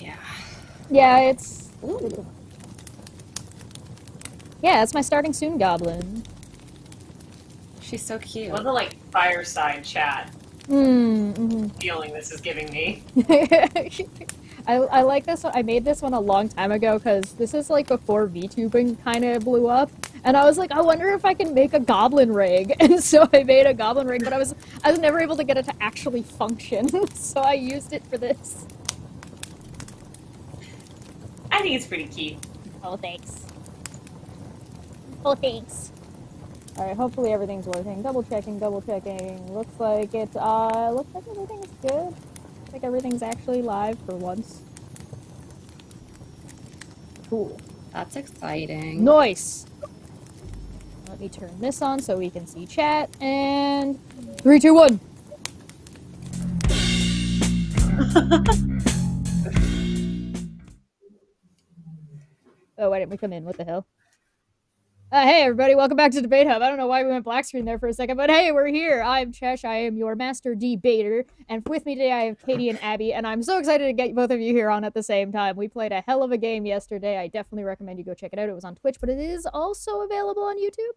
Yeah. Yeah, it's... Ooh. Yeah, it's my starting soon goblin. She's so cute. What the like fireside chat Mm-hmm. feeling this is giving me. I like this one. I made this one a long time ago because this is like before VTubing kind of blew up, and I was like, I wonder if I can make a goblin rig, and so I made a goblin rig, but I was never able to get it to actually function, so I used it for this. I think it's pretty cute. Oh, thanks. Oh, thanks. All right, hopefully everything's working. Double checking, double checking. Looks like it's looks like everything's good. Looks like everything's actually live for once. Cool. That's exciting. Nice. Let me turn this on so we can see chat. And 3, 2, 1. Oh, why didn't we come in? What the hell? Hey everybody, welcome back to Debate Hub. I don't know why we went black screen there for a second, but hey, we're here. I'm Chesh, I am your master debater, and with me today I have Katie and Abby, and I'm so excited to get both of you here on at the same time. We played a hell of a game yesterday. I definitely recommend you go check it out. It was on Twitch, but it is also available on YouTube.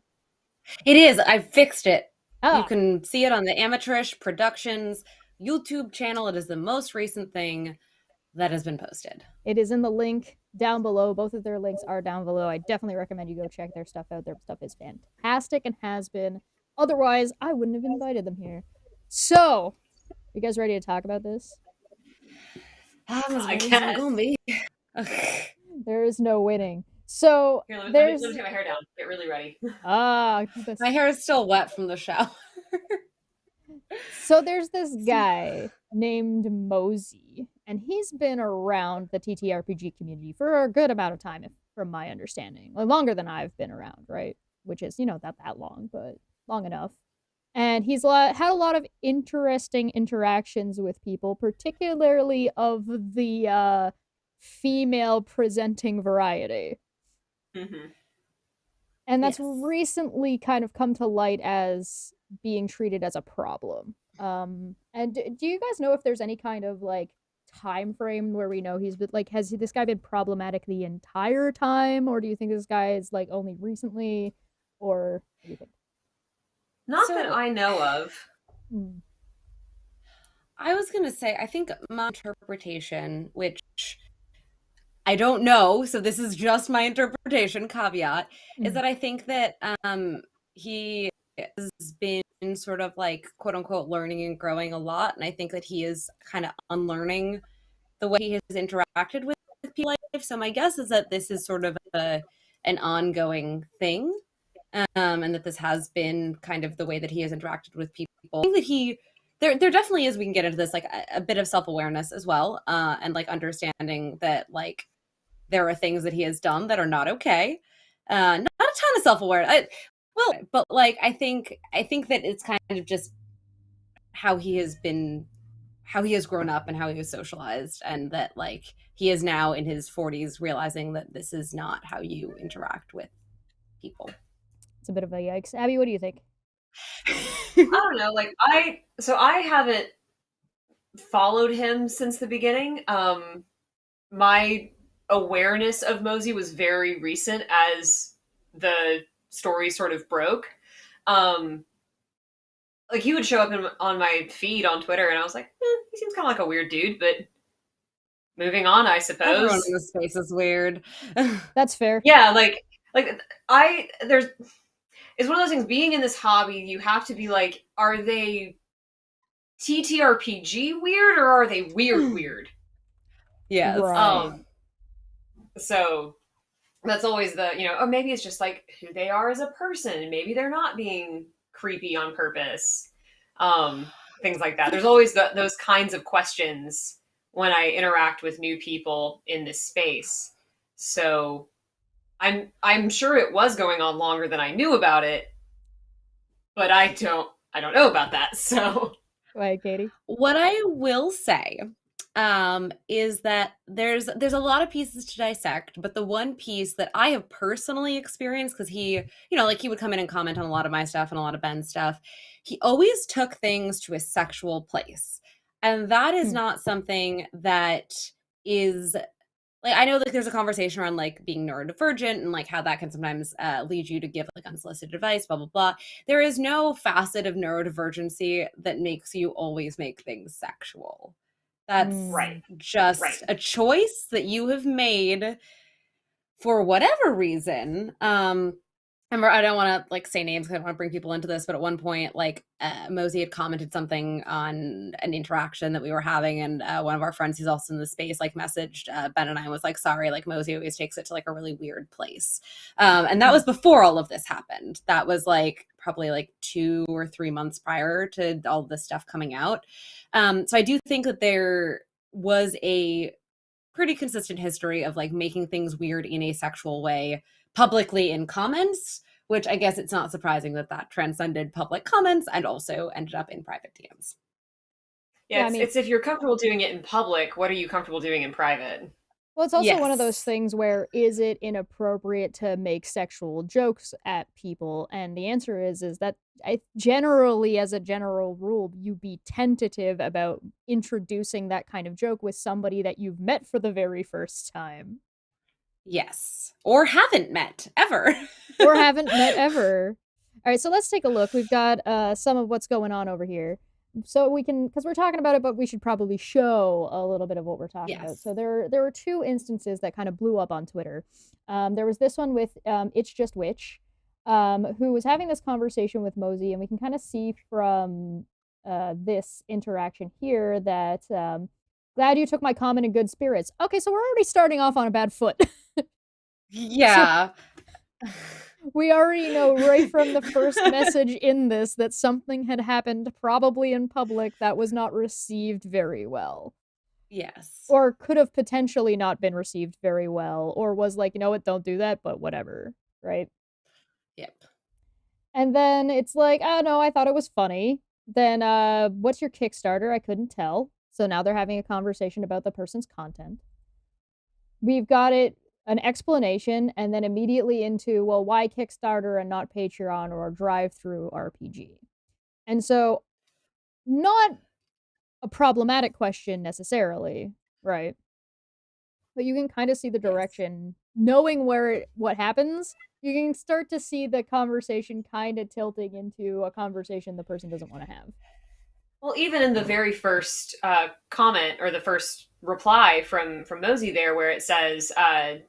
It is. I fixed it. Oh. You can see it on the Amateurish Productions YouTube channel. It is the most recent thing that has been posted. It is in the link down below. Both of their links are down below. I definitely recommend you go check their stuff out. Their stuff is fantastic and has been. Otherwise, I wouldn't have invited them here. So, you guys ready to talk about this? I guess. There is no winning. So, Here, let there's... me take my hair down. Get really ready. My hair is still wet from the shower. So there's this guy named Mosey, and he's been around the ttrpg community for a good amount of time, from my understanding. Like, longer than I've been around, right? Which is, not that long, but long enough. And he's had a lot of interesting interactions with people, particularly of the female presenting variety. Mm-hmm. And that's recently kind of come to light as being treated as a problem. And do you guys know if there's any kind of like time frame where we know he's been like, has this guy been problematic the entire time, or do you think this guy is like only recently, or what do you think? Not that I know of. I was gonna say, I think my interpretation, which I don't know, so this is just my interpretation, caveat, is that I think that he has been sort of like, quote unquote, learning and growing a lot. And I think that he is kind of unlearning the way he has interacted with people in life. So my guess is that this is sort of an ongoing thing, and that this has been kind of the way that he has interacted with people. I think that there definitely is, we can get into this, like a bit of self-awareness as well, and like understanding that like there are things that he has done that are not okay. Not a ton of self-awareness. But like I think that it's kind of just how he has grown up and how he was socialized, and that like he is now in his 40s realizing that this is not how you interact with people. It's a bit of a yikes. Abby, what do you think? I don't know. Like I haven't followed him since the beginning. My awareness of Mosey was very recent as the story sort of broke. Like he would show up on my feed on Twitter, and I was like, he seems kind of like a weird dude, but moving on, I suppose. Everyone in the space is weird. That's fair. Yeah, it's one of those things, being in this hobby, you have to be like, are they ttrpg weird, or are they weird? Yes. Right. So that's always the, or maybe it's just like who they are as a person. Maybe they're not being creepy on purpose. Things like that. There's always those kinds of questions when I interact with new people in this space. So I'm sure it was going on longer than I knew about it, but I don't know about that. So, right, Katie. What I will say is that there's a lot of pieces to dissect, but the one piece that I have personally experienced, because he, like he would come in and comment on a lot of my stuff and a lot of Ben's stuff, he always took things to a sexual place. And that is not something that is like, I know like there's a conversation around like being neurodivergent and like how that can sometimes lead you to give like unsolicited advice, blah blah blah. There is no facet of neurodivergency that makes you always make things sexual. That's Right. just Right. a choice that you have made for whatever reason. I don't want to like say names because I don't want to bring people into this, but at one point, like Mosey had commented something on an interaction that we were having, and one of our friends who's also in the space like messaged Ben and I and was like, "Sorry, like Mosey always takes it to like a really weird place," and that was before all of this happened. That was like probably like 2 or 3 months prior to all this stuff coming out. So I do think that there was a pretty consistent history of like making things weird in a sexual way publicly in comments, which I guess it's not surprising that that transcended public comments and also ended up in private DMs. Yeah, Yeah, I mean, it's if you're comfortable doing it in public, what are you comfortable doing in private? well, it's also one of those Yes. things where is it inappropriate to make sexual jokes at people? And the answer is that I generally, as a general rule, you be tentative about introducing that kind of joke with somebody that you've met for the very first time. Yes. Or haven't met ever. Or haven't met ever. All right, so let's take a look. We've got some of what's going on over here. So we can, because we're talking about it, but we should probably show a little bit of what we're talking about. Yes. So there were two instances that kind of blew up on Twitter. There was this one with It's Just Witch, who was having this conversation with Mosey, and we can kind of see from this interaction here that glad you took my comment in good spirits. Okay, so we're already starting off on a bad foot. Yeah. We already know right from the first message in this that something had happened, probably in public, that was not received very well. Yes. Or could have potentially not been received very well, or was like, you know what, don't do that, but whatever, right? Yep. And then it's like, oh no, I thought it was funny. Then what's your Kickstarter? I couldn't tell. So now they're having a conversation about the person's content. We've got an explanation, and then immediately into, well, why Kickstarter and not Patreon or drive-through RPG? And so, not a problematic question necessarily, right? But you can kind of see the Yes. direction, knowing what happens. You can start to see the conversation kind of tilting into a conversation the person doesn't want to have. Well, even in the very first comment or the first reply from Mosey there, where it says,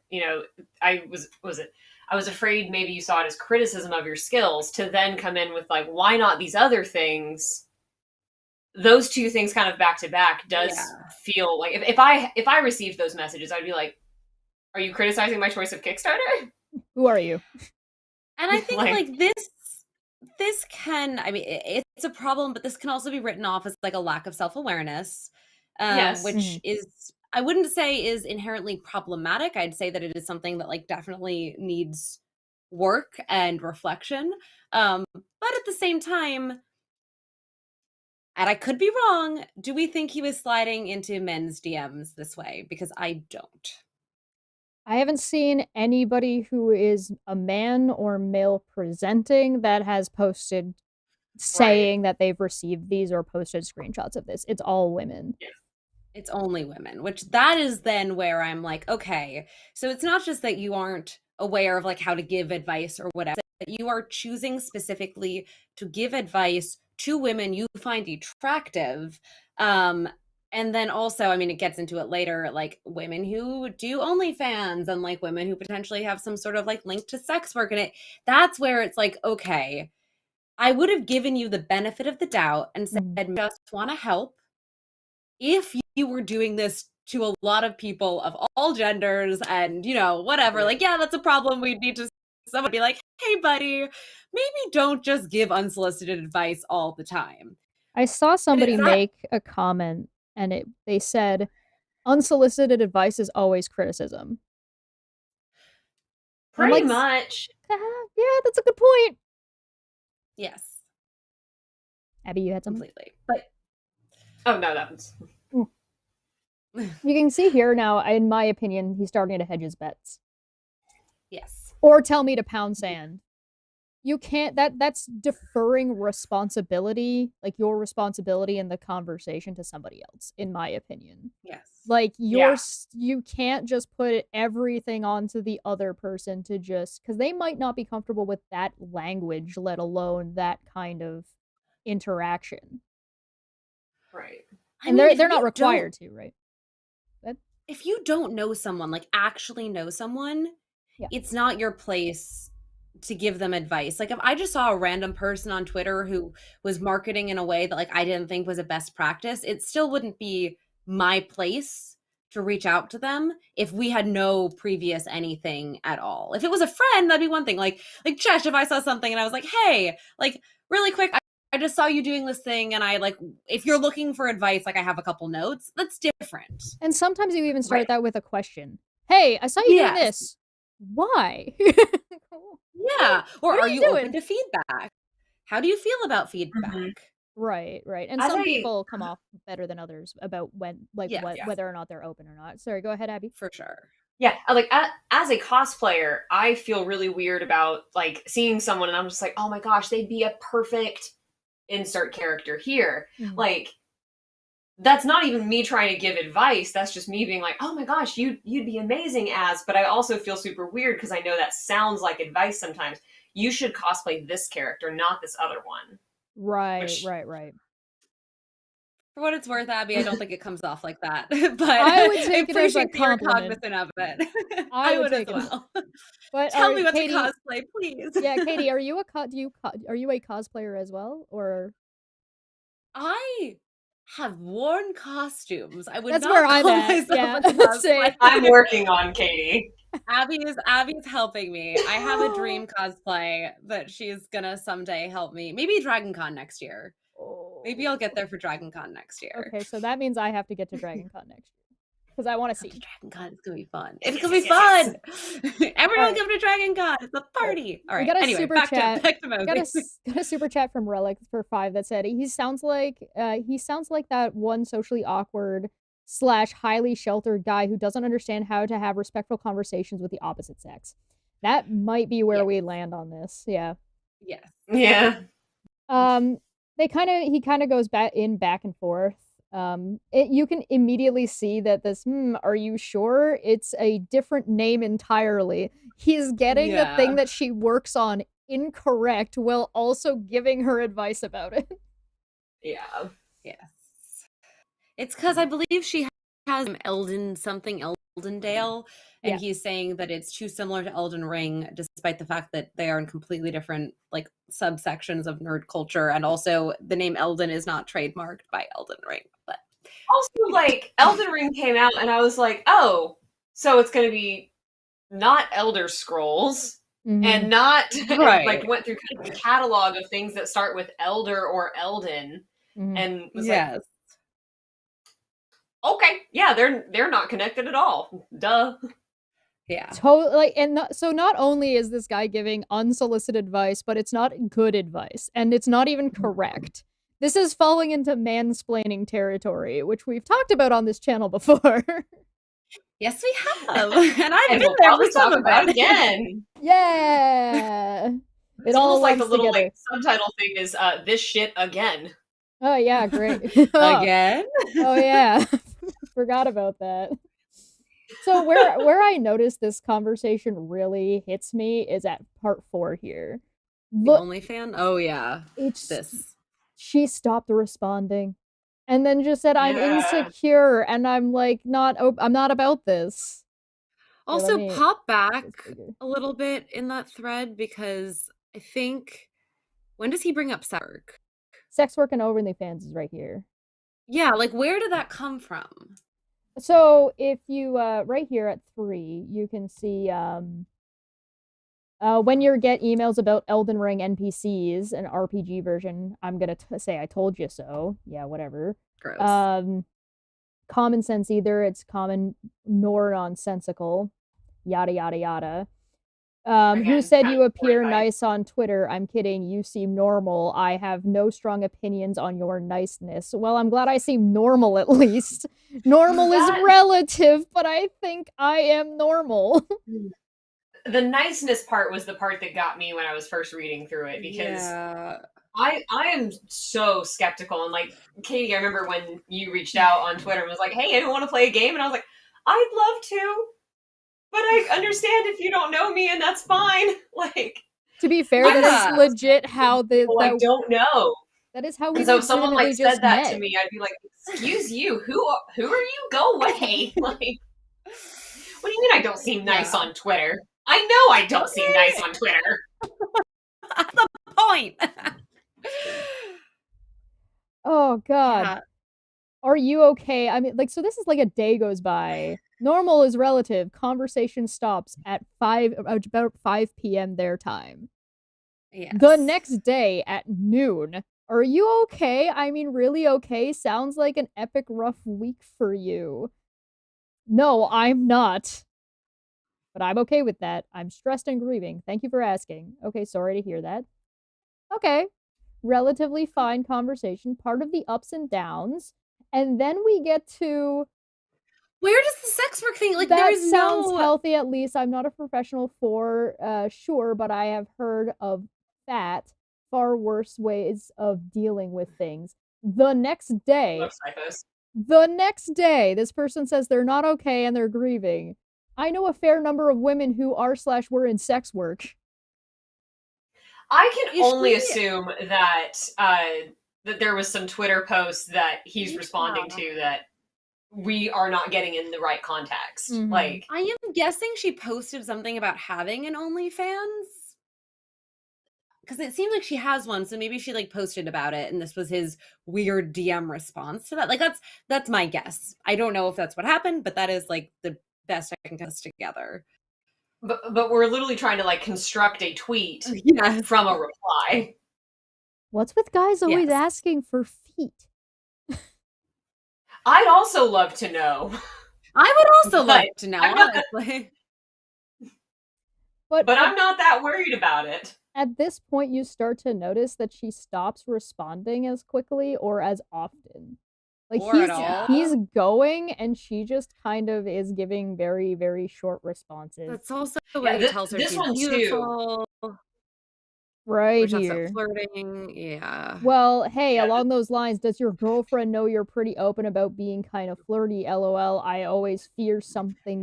you know, I was afraid maybe you saw it as criticism of your skills, to then come in with like, why not these other things? Those two things kind of back to back does feel like if I received those messages, I'd be like, are you criticizing my choice of Kickstarter? Who are you? And I think like this can, I mean, it's a problem, but this can also be written off as like a lack of self-awareness, Yes. which is, I wouldn't say is inherently problematic. I'd say that it is something that like definitely needs work and reflection. But at the same time, and I could be wrong, do we think he was sliding into men's DMs this way? Because I don't. I haven't seen anybody who is a man or male presenting that has posted saying that they've received these or posted screenshots of this. It's all women. Yeah. It's only women, which that is then where I'm like, okay, so it's not just that you aren't aware of like how to give advice or whatever, that you are choosing specifically to give advice to women you find attractive. And then also, I mean, it gets into it later, like women who do OnlyFans and like women who potentially have some sort of like link to sex work in it. That's where it's like, okay, I would have given you the benefit of the doubt and said, just want to help. If you were doing this to a lot of people of all genders and, you know, whatever, like, yeah, that's a problem. We'd need to someone be like, hey, buddy, maybe don't just give unsolicited advice all the time. I saw somebody make a comment and they said, unsolicited advice is always criticism. Pretty much. Yeah, that's a good point. Yes. Abby, you had something? Completely. But oh no, that was you can see here now, in my opinion, he's starting to hedge his bets. Yes. Or tell me to pound sand. You can't, that's deferring responsibility, like your responsibility in the conversation, to somebody else, in my opinion. Yes. Like, Yeah. you can't just put everything onto the other person to just, because they might not be comfortable with that language, let alone that kind of interaction. Right. I And mean, they're not required to, right? if you don't know someone, like actually know someone, Yeah. it's not your place to give them advice. Like if I just saw a random person on Twitter who was marketing in a way that like I didn't think was a best practice, it still wouldn't be my place to reach out to them if we had no previous anything at all. If it was a friend, that'd be one thing. Like Chesh, if I saw something and I was like, hey, like really quick, I just saw you doing this thing and I like, if you're looking for advice, like I have a couple notes, that's different. And sometimes you even start Right. that with a question. Hey, I saw you doing this. Why? Yeah. Or What are are you you open doing? to feedback? How do you feel about feedback? Mhm. Right. And As some a- people come off better than others about when, like, Yes. what, Yeah. whether or not they're open or not. Sorry, go ahead, Abby. For sure. Yeah, like as a cosplayer, I feel really weird about like seeing someone and I'm just like, oh my gosh, they'd be a perfect insert character here. Mhm. Like that's not even me trying to give advice. That's just me being like, oh my gosh, you'd be amazing as. But I also feel super weird because I know that sounds like advice sometimes. You should cosplay this character, not this other one. Right. Which- For what it's worth, Abby, I don't think it comes off like that. But I would take it as a appreciate that you're compliment. cognizant of it. I I would would as take it as- well. But Tell me what Katie, to cosplay, please. yeah, Katie, are you are you a cosplayer as well, or? I have worn costumes. I would That's not where I'm call at. myself Yeah, a same. cosplayer. I'm working on Katie. Abby's helping me. I have a dream cosplay that she's gonna someday help me. Maybe Dragon Con next year. Maybe I'll get there for Dragon Con next year. Okay, so that means I have to get to Dragon Con next year because I want to see. Dragon Con is gonna be fun. Yes, It's gonna be yes, fun. Everyone right. come to Dragon Con. It's a party. All We right. got a Anyway, super back chat. to Mosey. Got a super chat from Relic for 5 that said he sounds like that one socially awkward / highly sheltered guy who doesn't understand how to have respectful conversations with the opposite sex. That might be where we land on this. Yeah. Yes. Yeah. He kind of goes back and forth. You can immediately see that this, are you sure? It's a different name entirely. He's getting the thing that she works on incorrect while also giving her advice about it. Yeah. Yes. It's because I believe she has Eldendale, and he's saying that it's too similar to Elden Ring, despite the fact that they are in completely different like subsections of nerd culture, and also the name Elden is not trademarked by Elden Ring. But also, like Elden Ring came out, and I was like, oh, so it's going to be not Elder Scrolls. And not like went through kind of the catalog of things that start with Elder or Elden, and was like, okay, yeah, they're not connected at all. Duh. Yeah. Totally. So not only is this guy giving unsolicited advice, but it's not good advice, and it's not even correct. This is falling into mansplaining territory, which we've talked about on this channel before. Yes, we have, and I've been we'll there probably for some talk of about it again. Yeah, it all like the little like subtitle thing is this shit again. Oh yeah, great. Again. Oh yeah, forgot about that. So where I noticed this conversation really hits me is at part 4 here. The only fan? Oh yeah, it's this. She stopped responding. And then just said, I'm insecure, and I'm like, I'm not about this. Also, pop back a little bit in that thread, because I think, when does he bring up sex work? Sex work and OnlyFans is right here. Yeah, like, where did that come from? So, if you, right here at 3, you can see, when you get emails about Elden Ring NPCs, an RPG version, I'm gonna say I told you so. Yeah, whatever. Gross. Common sense either it's common nor nonsensical. Yada yada yada. Who said you appear nice on Twitter? I'm kidding. You seem normal. I have no strong opinions on your niceness. Well, I'm glad I seem normal at least. Normal is relative, but I think I am normal. The niceness part was the part that got me when I was first reading through it, because I am so skeptical, and like Katie, I remember when you reached out on Twitter and was like, "Hey, anyone want to play a game?" And I was like, "I'd love to, but I understand if you don't know me, and that's fine." Like, to be fair, that Yeah. is legit how I don't know. that is how we And so if someone legitimately like just said that met. to me, I'd be like, "Excuse you, who are you? Go away!" Like, what do you mean I don't seem nice Yeah. on Twitter? I know I don't seem nice on Twitter. That's the point. Oh God. Yeah. Are you okay? I mean, like, so this is like a day goes by. Normal is relative. Conversation stops at about 5 p.m. their time. Yes. The next day at noon. Are you okay? I mean, really okay? Sounds like an epic rough week for you. No, I'm not. But I'm okay with that. I'm stressed and grieving. Thank you for asking. Okay, sorry to hear that. Okay. Relatively fine conversation, part of the ups and downs. And then we get to Where does the sex work thing like there that is sounds no healthy at least. I'm not a professional for sure, but I have heard of that far worse ways of dealing with things. The next day, this person says they're not okay and they're grieving. I know a fair number of women who are / were in sex work. I can Is only she- assume that that there was some Twitter post that he's responding to that we are not getting in the right context. Mhm. Like, I am guessing she posted something about having an OnlyFans. Because it seems like she has one, so maybe she like posted about it, and this was his weird DM response to that. Like that's my guess. I don't know if that's what happened, but that is like the best I can put this together. but we're literally trying to like construct a tweet Yes. from a reply. What's with guys always Yes. asking for feet? I'd also love to know. I would also love But to know, I'm not- honestly. But I'm not that worried about it. at this point, you start to notice that she stops responding as quickly or as often. Like Or at all. he's going, and she just kind of is giving very, very short responses. That's also where he tells her this she's one too. beautiful. Right Which talks here. about flirting. Yeah. Well, hey, Yeah, along those lines, does your girlfriend know you're pretty open about being kind of flirty? LOL. I always fear someone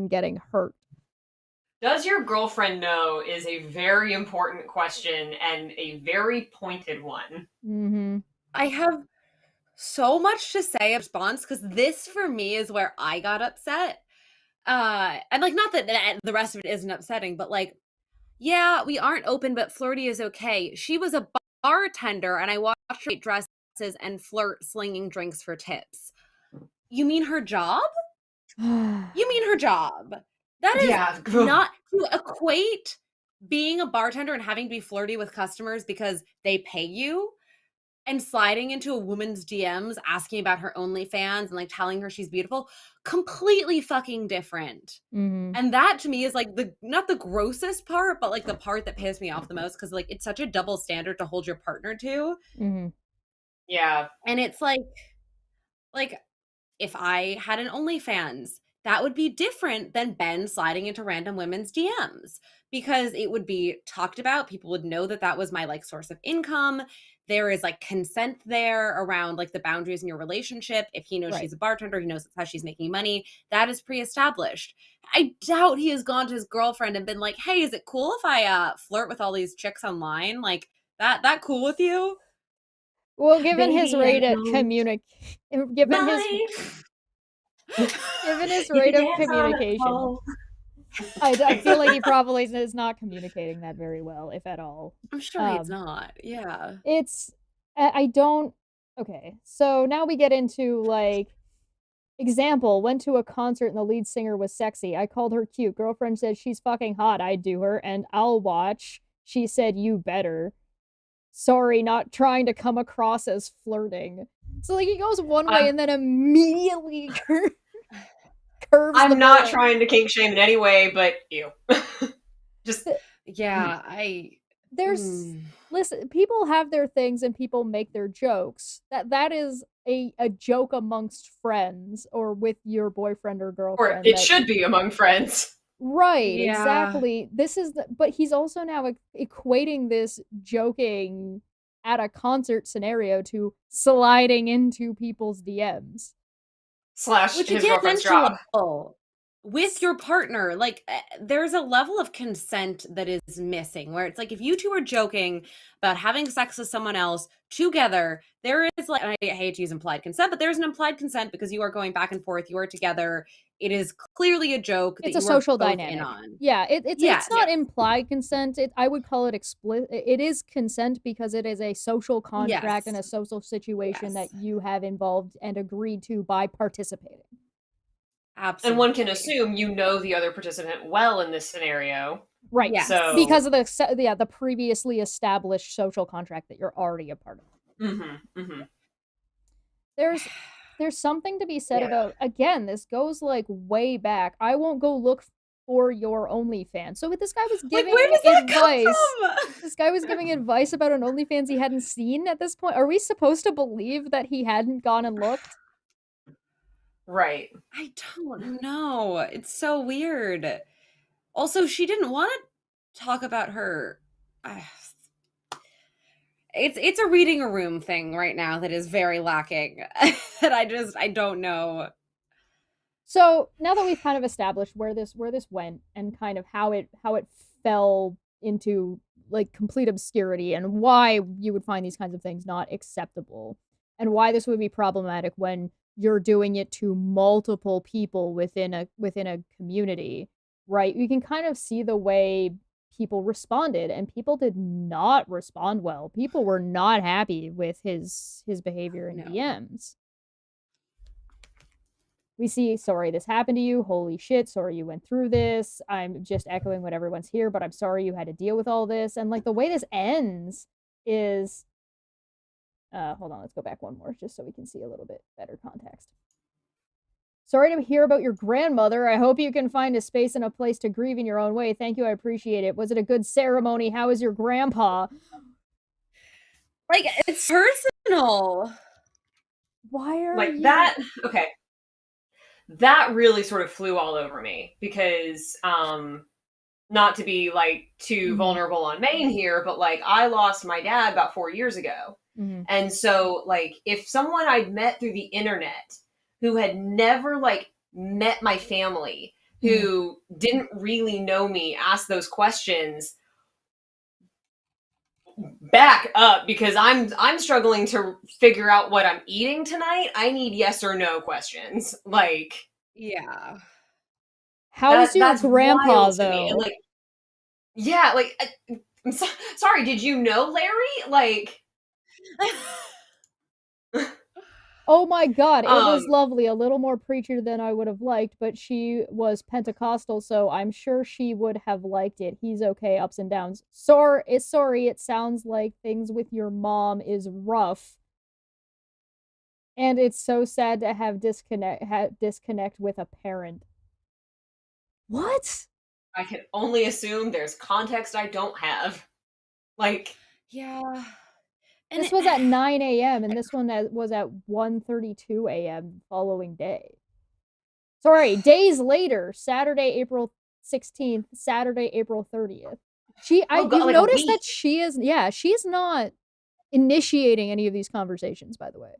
getting hurt. Does your girlfriend know is a very important question and a very pointed one. Mm-hmm. I have so much to say in response because this for me is where I got upset. And like not that the rest of it isn't upsetting, but like, yeah, we aren't open, but flirty is okay. She was a bartender and I watched her make dresses and flirt slinging drinks for tips. You mean her job? You mean her job? That is not to equate being a bartender and having to be flirty with customers because they pay you and sliding into a woman's DMs asking about her OnlyFans and like telling her she's beautiful, completely fucking different. Mm-hmm. And that to me is like not the grossest part, but like the part that pissed me off the most because like it's such a double standard to hold your partner to. Mm-hmm. Yeah. And it's like if I had an OnlyFans, that would be different than Ben sliding into random women's DMs because it would be talked about. People would know that that was my like source of income. There is like consent there around like the boundaries in your relationship. If he knows she's a bartender, he knows that's how she's making money. That is pre-established. I doubt he has gone to his girlfriend and been like, "Hey, is it cool if I flirt with all these chicks online? Like that cool with you?" Well, given his Baby, rate I at given his rate of communication, I feel like he probably is not communicating that very well, if at all. I'm sure he's not. Yeah. I don't. Okay, so now we get into like example. Went to a concert and the lead singer was sexy. I called her cute. Girlfriend said she's fucking hot. I'd do her and I'll watch. She said you better. Sorry, not trying to come across as flirting. So like he goes one way and then immediately curves. I'm not trying to kink shame in any way, but ew. Just yeah, listen, people have their things and people make their jokes. That is a joke amongst friends or with your boyfriend or girlfriend. Or it should be among friends. Right, Yeah. exactly. But he's also now equating this joking at a concert scenario to sliding into people's DMs. Slash Which his again, girlfriend's job. mentionable with your partner. Like, there's a level of consent that is missing where it's like if you two are joking about having sex with someone else together, there is like, and I hate to use implied consent, but there's an implied consent because you are going back and forth, you are together. It is clearly a joke that It's a you are social both in dynamic. on. Yeah, it's Yes. not implied consent. I would call it explicit. It is consent because it is a social contract and Yes. a social situation that Yes. you have involved and agreed to by participating. And one can Absolutely. assume you know the other participant well in this scenario. Right. Yes. Because of the previously established social contract that you're already a part of. Mm-hmm. Mm-hmm. There's something to be said Yeah. about, again, this goes like way back. I won't go look for your OnlyFans. So this guy was Like, giving where does that advice. come from? This guy was giving advice about an OnlyFans he hadn't seen at this point. Are we supposed to believe that he hadn't gone and looked? Right. I don't know. It's so weird. Also, she didn't want to talk about her. Uh, it's a reading a room thing right now that is very lacking. And I don't know. So now that we've kind of established where this went and kind of how it fell into like complete obscurity and why you would find these kinds of things not acceptable and why this would be problematic when you're doing it to multiple people within a community, right? You can kind of see the way people responded, and people did not respond well. People were not happy with his behavior in No. DMs. We see, sorry this happened to you. Holy shit, sorry you went through this. I'm just echoing what everyone's here, but I'm sorry you had to deal with all this. And like the way this ends is hold on, let's go back one more just so we can see a little bit better context. Sorry to hear about your grandmother. I hope you can find a space and a place to grieve in your own way. Thank you, I appreciate it. Was it a good ceremony? How is your grandpa? Like, it's personal. Why are Like you that? Okay. That really sort of flew all over me because not to be like too vulnerable on Maine here, but like I lost my dad about 4 years ago. And so like if someone I'd met through the internet who had never like met my family, who didn't really know me, asked those questions, back up because I'm struggling to figure out what I'm eating tonight. I need yes or no questions. Like, Yeah. how's your that's grandpa wild to me. though? And like, yeah, like I'm sorry, did you know Larry? Like Oh my god, it was lovely. A little more preacher than I would have liked, but she was Pentecostal, so I'm sure she would have liked it. He's okay, ups and downs. Sorry, it sounds like things with your mom is rough. And it's so sad to have disconnect with a parent. What? I can only assume there's context I don't have. Like, Yeah. And this was at 9 a.m. and this one was at 1:32 a.m. the following day. Sorry, days later, Saturday, April 16th, Saturday, April 30th. You like notice that she's not initiating any of these conversations, by the way.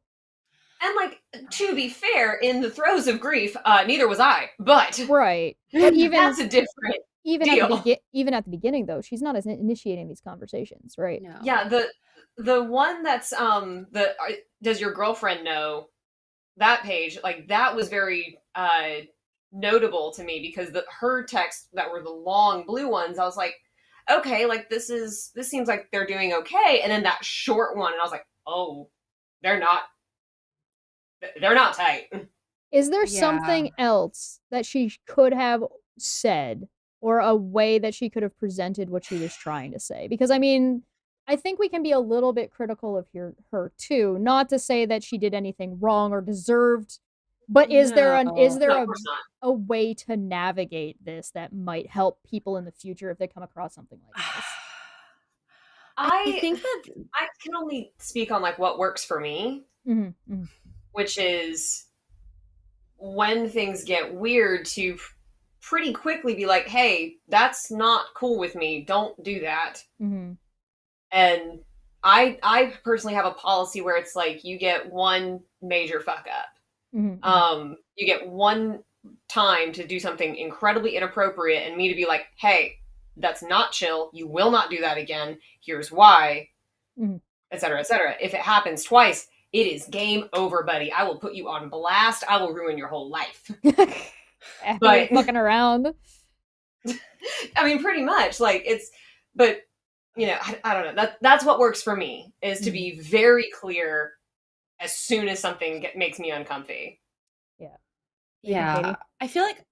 and like to be fair, in the throes of grief, neither was I. But right, but that's a different deal. Even at the beginning, though, she's not initiating these conversations, right? no. Yeah, the one that's does your girlfriend know that page? Like that was very notable to me because her texts that were the long blue ones, I was like, okay, like this seems like they're doing okay. And then that short one, and I was like, oh, they're not tight. Is there something else that she could have said or a way that she could have presented what she was trying to say? Because I mean, I think we can be a little bit critical of her too, not to say that she did anything wrong or deserved, but is there a way to navigate this that might help people in the future if they come across something like this? I think that I can only speak on like what works for me, which is when things get weird to pretty quickly be like, hey, that's not cool with me. Don't do that. Mm-hmm. And I personally have a policy where it's like you get one major fuck up. Mm-hmm. You get one time to do something incredibly inappropriate, and me to be like, hey, that's not chill. You will not do that again. Here's why, Mm-hmm. et cetera, et cetera. If it happens twice, it is game over, buddy. I will put you on blast. I will ruin your whole life. But fucking around. I mean, pretty much. Like it's, but you know, I don't know. That's what works for me is to be very clear as soon as something makes me uncomfy. Yeah. Yeah. I feel like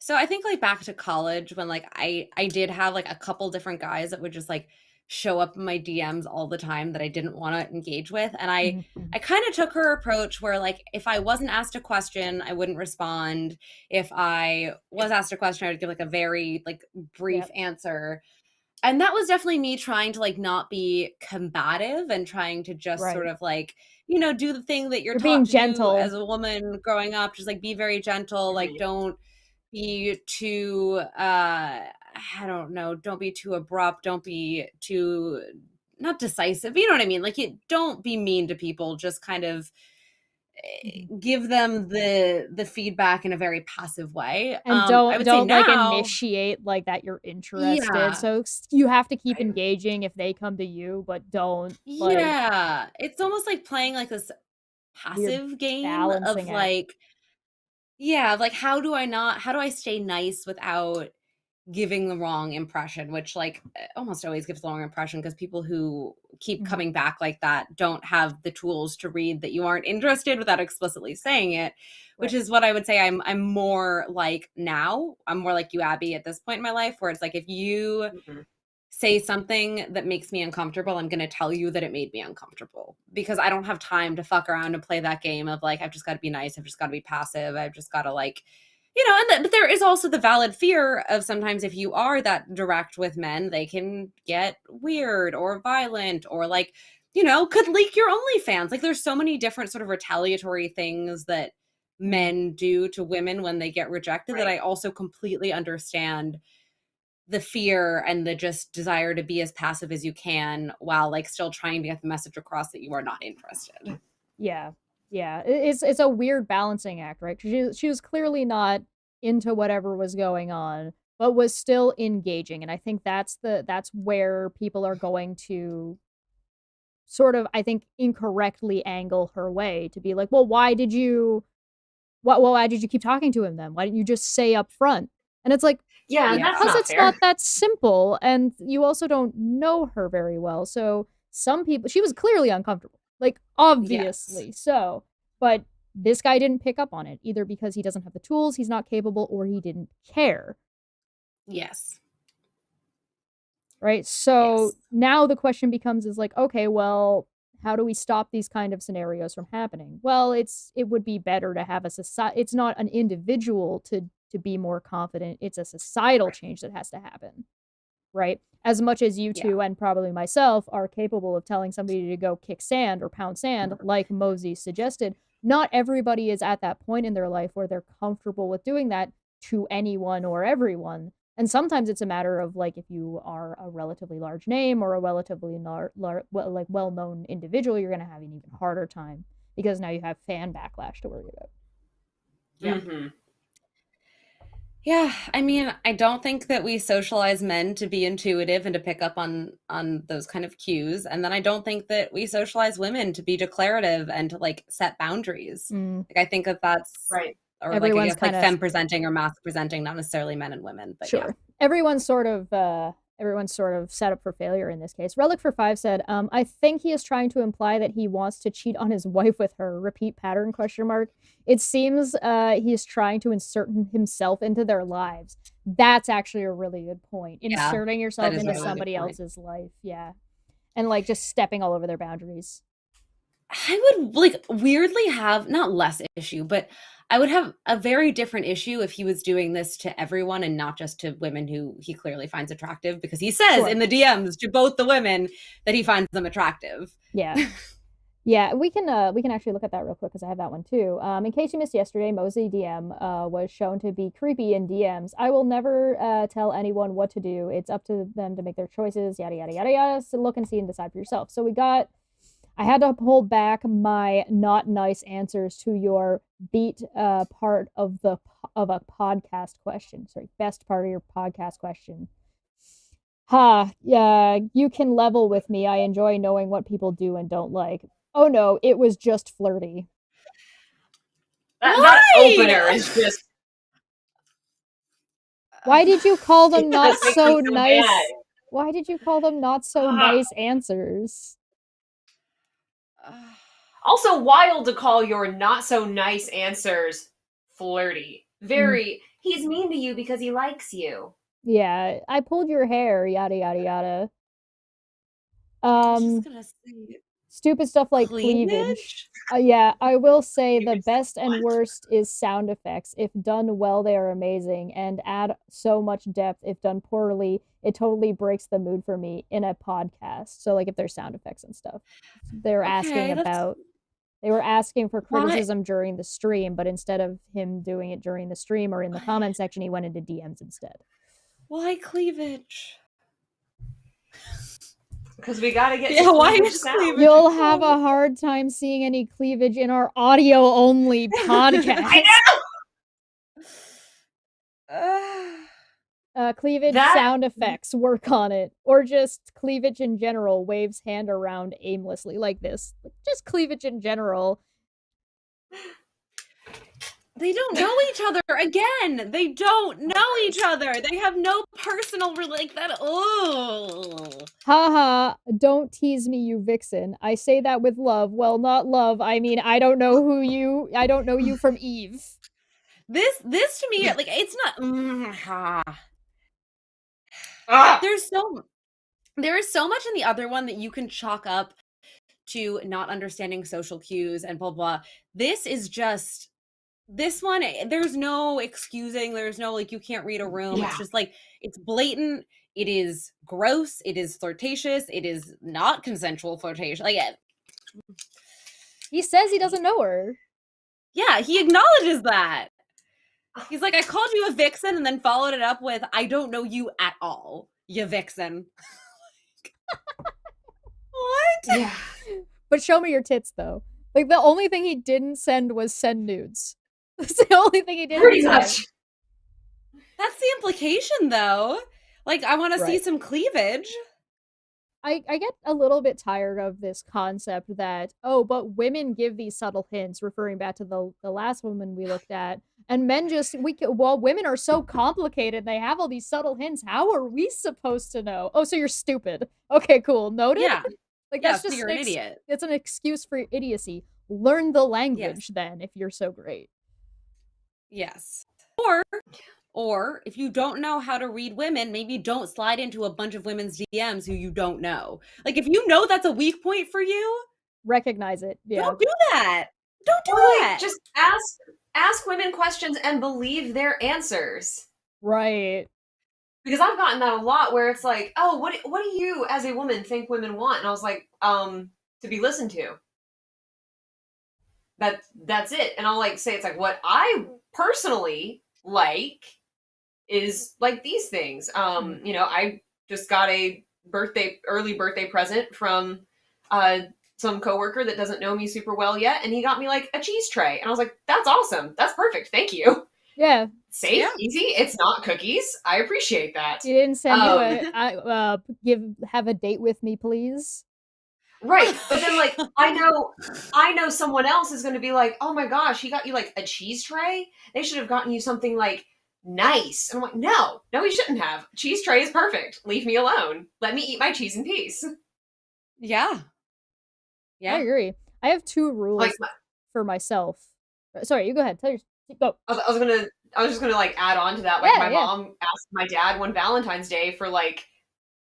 I think like back to college when like I did have like a couple different guys that would just like show up in my DMs all the time that I didn't want to engage with. And I kind of took her approach where like if I wasn't asked a question, I wouldn't respond. If I was asked a question, I would give like a very like brief answer. And that was definitely me trying to like not be combative and trying to just sort of like, you know, do the thing that you're taught being to gentle do as a woman growing up, just like be very gentle, like don't be too I don't know, don't be too abrupt, don't be too not decisive, you know what I mean? Like don't be mean to people, just kind of give them the feedback in a very passive way. And I would say don't like now, initiate like that you're interested. yeah. So you have to keep engaging if they come to you, but don't like Yeah. It's almost like playing like this passive game of balancing act. like, yeah, like how do I stay nice without giving the wrong impression, which like almost always gives the wrong impression because people who keep coming back like that don't have the tools to read that you aren't interested without explicitly saying it, which is what I would say I'm more like now. I'm more like you, Abby, at this point in my life, where it's like if you say something that makes me uncomfortable, I'm going to tell you that it made me uncomfortable because I don't have time to fuck around and play that game of like, I've just got to be nice. I've just got to be passive. I've just got to like, you know, but there is also the valid fear of sometimes if you are that direct with men, they can get weird or violent or like, you know, could leak your OnlyFans. Like there's so many different sort of retaliatory things that men do to women when they get rejected that I also completely understand the fear and the just desire to be as passive as you can while like still trying to get the message across that you are not interested. Yeah. Yeah. It's a weird balancing act, right? She was clearly not into whatever was going on, but was still engaging. And I think that's where people are going to sort of, I think, incorrectly angle her way to be like, well, why did you keep talking to him then? Why didn't you just say up front? And it's like, yeah, because that's not it's fair. not that simple, and you also don't know her very well. So some people, she was clearly uncomfortable, like obviously so. But this guy didn't pick up on it either because he doesn't have the tools, he's not capable, or he didn't care. Yes. Right. So now the question becomes is like, okay, well, how do we stop these kind of scenarios from happening? Well, it would be better to have a society. It's not an individual to be more confident. It's a societal change that has to happen. Right? As much as you two and probably myself are capable of telling somebody to go kick sand or pound sand, like Mosey suggested, not everybody is at that point in their life where they're comfortable with doing that to anyone or everyone. And sometimes it's a matter of like if you are a relatively large name or a relatively well-known individual, you're going to have an even harder time because now you have fan backlash to worry about. Yeah. Yeah, I mean, I don't think that we socialize men to be intuitive and to pick up on those kind of cues, and then I don't think that we socialize women to be declarative and to like set boundaries. Like I think that that's right. Or everyone's like I guess like femme presenting or masc presenting, not necessarily men and women, but sure. Everyone's sort of set up for failure in this case. Relic for 5 said, I think he is trying to imply that he wants to cheat on his wife with her. Repeat pattern, question mark. It seems he is trying to insert himself into their lives. That's actually a really good point. Inserting yourself into somebody else's life. Yeah. And like just stepping all over their boundaries. I would like weirdly have not less issue, but I would have a very different issue if he was doing this to everyone and not just to women who he clearly finds attractive, because he says in the DMs to both the women that he finds them attractive. Yeah. Yeah, we can actually look at that real quick because I have that one too. In case you missed yesterday, Mosey DM was shown to be creepy in DMs. I will never tell anyone what to do. It's up to them to make their choices. Yada yada yada yada. So look and see and decide for yourself. So I had to hold back my not nice answers to your beat part of a podcast question. Sorry, best part of your podcast question. Yeah, you can level with me. I enjoy knowing what people do and don't like. Oh no, it was just flirty. That opener is just. Why did you call them not makes me so so nice? mad. Why did you call them not so nice answers? Also wild to call your not so nice answers flirty. Very, he's mean to you because he likes you. Yeah, I pulled your hair, yada yada yada. I was just gonna say Stupid stuff like cleavage. Yeah, I will say the best and worst is sound effects. If done well, they are amazing and add so much depth. If done poorly, it totally breaks the mood for me in a podcast. So like if there's sound effects and stuff. They're asking about they were asking for criticism during the stream, but instead of him doing it during the stream or in the comment section, he went into DMs instead. Why cleavage? Because we gotta get why cleavage is sound. cleavage? You'll have a hard time seeing any cleavage in our audio only podcast. I know. Cleavage sound effects, work on it, or just cleavage in general. Waves hand around aimlessly like this. Just cleavage in general. They don't know each other. Again, they don't know each other. They have no personal like that. Oh, haha! Don't tease me, you vixen. I say that with love. Well, not love. I mean, I don't know you from Eve. This to me, like, it's not. There is so much in the other one that you can chalk up to not understanding social cues and blah blah. This is just. This one, there's no excusing. There's no, like, you can't read a room. Yeah. It's just, like, it's blatant. It is gross. It is flirtatious. It is not consensual flirtation. Like, he says he doesn't know her. Yeah, he acknowledges that. He's like, I called you a vixen and then followed it up with, I don't know you at all, you vixen. What? Yeah. But show me your tits, though. Like, the only thing he didn't send was send nudes. That's the only thing he did. Pretty much. That's the implication, though. Like, I want to see some cleavage. I get a little bit tired of this concept that, oh, but women give these subtle hints, referring back to the last woman we looked at, and men just, women are so complicated, they have all these subtle hints, how are we supposed to know? Oh, so you're stupid. Okay, cool. Noted? Yeah. Like, that's just you're an idiot. It's an excuse for idiocy. Learn the language, then, if you're so great. Yes. Or if you don't know how to read women, maybe don't slide into a bunch of women's DMs who you don't know. Like, if you know that's a weak point for you, recognize it. Yeah. Don't do that. Don't do that. Just ask women questions and believe their answers. Right. Because I've gotten that a lot where it's like, oh, what do you as a woman think women want? And I was like, to be listened to. That's it. And I'll like say it's like what I personally like is like these things. You know, I just got a early birthday present from some coworker that doesn't know me super well yet, and he got me like a cheese tray, and I was like, that's awesome, that's perfect, thank you. Yeah. Safe, easy, it's not cookies. I appreciate that. You didn't send you have a date with me, please. Right, but then like I know someone else is going to be like, oh my gosh, he got you like a cheese tray. They should have gotten you something like nice. And I'm like, no, he shouldn't have. Cheese tray is perfect. Leave me alone. Let me eat my cheese in peace. Yeah. I agree. I have 2 rules for myself. Sorry, you go ahead. Go. I was just gonna like add on to that. Like my mom asked my dad one Valentine's Day for like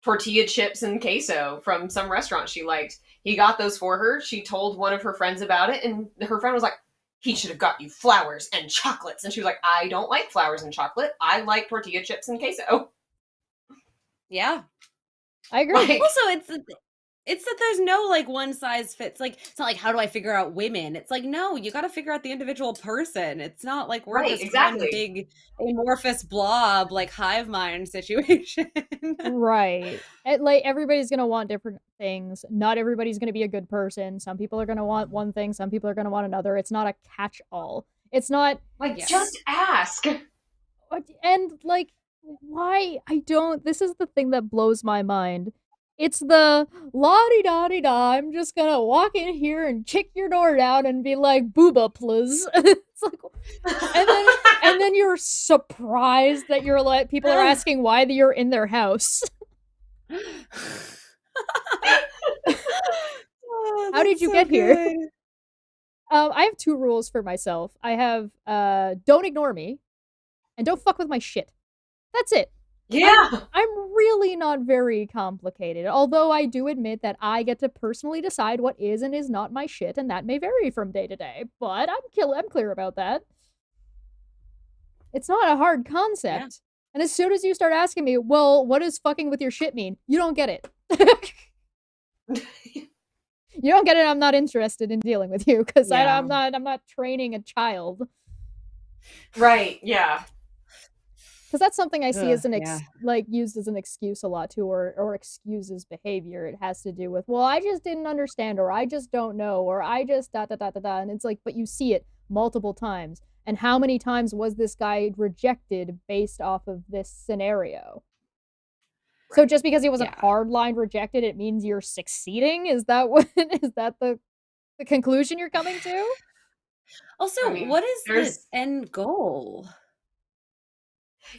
tortilla chips and queso from some restaurant she liked. He got those for her. She told one of her friends about it, and her friend was like, he should have got you flowers and chocolates. And she was like, I don't like flowers and chocolate. I like tortilla chips and queso. Yeah. I agree. Also, it's that there's no like one size fits. Like it's not like how do I figure out women? It's like no, you got to figure out the individual person. It's not like we're Right, just one exactly. big amorphous blob like hive mind situation. Right. Like everybody's gonna want different things. Not everybody's gonna be a good person. Some people are gonna want one thing. Some people are gonna want another. It's not a catch-all. It's not Like, Yeah. just ask. and like why I don't. This is the thing that blows my mind. It's the la-di-da-di-da. I'm just gonna walk in here and kick your door down and be like, "Booba, please." It's like, and then you're surprised that you're like people are asking why you're in their house. Oh, How did that's you so get here? good. I have 2 rules for myself. I have don't ignore me and don't fuck with my shit. That's it. Yeah. I'm really not very complicated, although I do admit that I get to personally decide what is and is not my shit, and that may vary from day to day, but I'm clear about that. It's not a hard concept. Yeah. And as soon as you start asking me, well, what does fucking with your shit mean? You don't get it. You don't get it. I'm not interested in dealing with you because Yeah. I'm not training a child. Right, yeah. Because that's something I see as an Yeah. like used as an excuse a lot too, or excuses behavior. It has to do with, well, I just didn't understand, or I just don't know, or I just da da da da da. And it's like, but you see it multiple times. And how many times was this guy rejected based off of this scenario? So just because he wasn't Yeah. hardline rejected, it means you're succeeding? Is that what is that the conclusion you're coming to? Also, I mean, what is the there's end goal?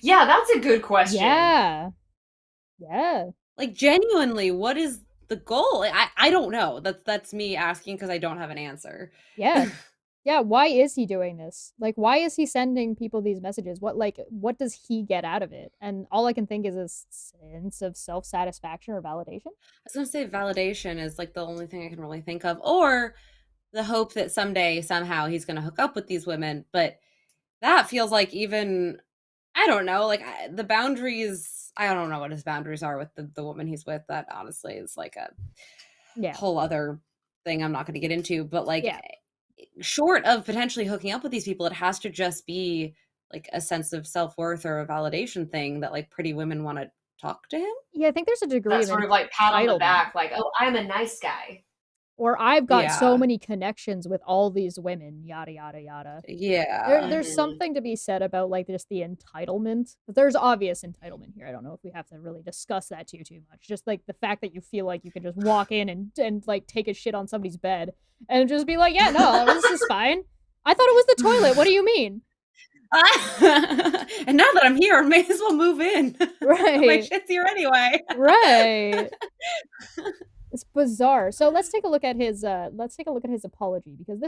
Yeah, that's a good question. Yeah. Yeah. Like genuinely, what is the goal? Like, I don't know. That's me asking because I don't have an answer. Yeah. Yeah, why is he doing this? Like, why is he sending people these messages? What does he get out of it? And all I can think is a sense of self-satisfaction or validation. I was gonna say validation is like the only thing I can really think of, or the hope that someday somehow he's gonna hook up with these women. But that feels like even I don't know, like the boundaries. I don't know what his boundaries are with the woman he's with. That honestly is like a Yeah. whole other thing I'm not going to get into. But like, Yeah. short of potentially hooking up with these people, it has to just be like a sense of self-worth or a validation thing that like pretty women want to talk to him. Yeah, I think there's a degree That of sort of like pat on the entitlement. back, like, oh, I'm a nice guy. Or I've got so Yeah. many connections with all these women, yada yada yada. Yeah. There's Mhm. something to be said about like just the entitlement. 'Cause there's obvious entitlement here. I don't know if we have to really discuss that too much. Just like the fact that you feel like you can just walk in and like take a shit on somebody's bed and just be like, yeah, no, this is fine. I thought it was the toilet. What do you mean? And now that I'm here, I may as well move in. My Right. shit's here anyway. Right. It's bizarre. So let's take a look at his apology, because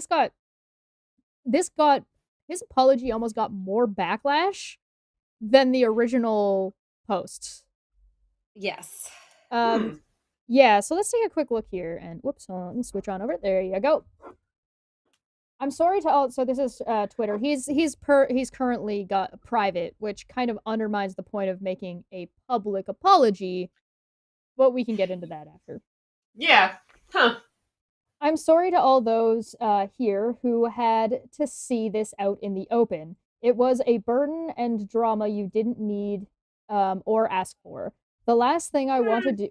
his apology almost got more backlash than the original posts. Yes. Yeah, so let's take a quick look here, and whoops, hold on, let me switch on over. There you go. I'm sorry to all. So this is Twitter. He's currently got private, which kind of undermines the point of making a public apology, but we can get into that after. Yeah. Huh. I'm sorry to all those here who had to see this out in the open. It was a burden and drama you didn't need or ask for. The last thing I want to do.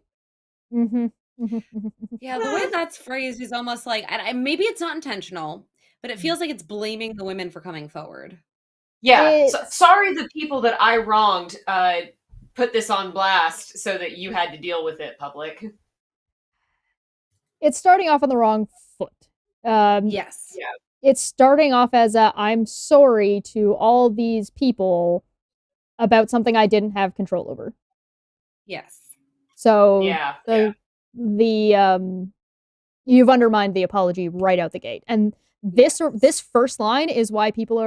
Yeah, the way that's phrased is almost like maybe it's not intentional, but it feels like it's blaming the women for coming forward. Yeah. So, sorry, the people that I wronged put this on blast so that you had to deal with it, public. It's starting off on the wrong foot. Yes. Yeah. It's starting off as a I'm sorry to all these people about something I didn't have control over. Yes. So Yeah. You've undermined the apology right out the gate. And this first line is why people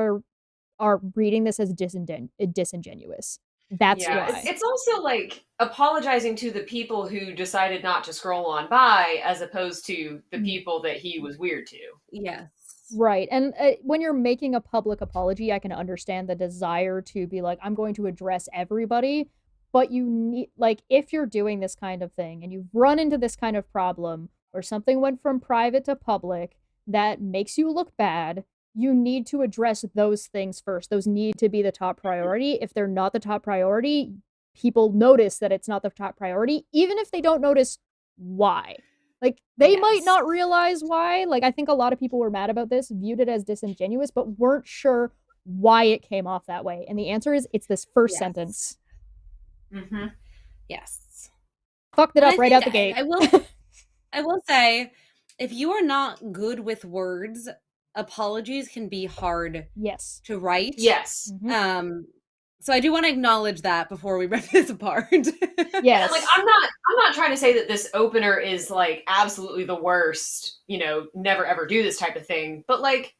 are reading this as disingenuous. That's why. It's also like apologizing to the people who decided not to scroll on by, as opposed to the people that he was weird to. Yes. Right. And when you're making a public apology, I can understand the desire to be like, I'm going to address everybody. but you need, like, if you're doing this kind of thing and you've run into this kind of problem or something went from private to public that makes you look bad, you need to address those things first. Those need to be the top priority. If they're not the top priority, people notice that it's not the top priority, even if they don't notice why. Like, they might not realize why. Like, I think a lot of people were mad about this, viewed it as disingenuous, but weren't sure why it came off that way. And the answer is, it's this first sentence. Mm-hmm. Yes. Fucked it up right out the gate. I will say, if you are not good with words, apologies can be hard to write. Yes. So I do want to acknowledge that before we rip this apart. Yes. Like, I'm not trying to say that this opener is like absolutely the worst, you know, never ever do this type of thing, but like,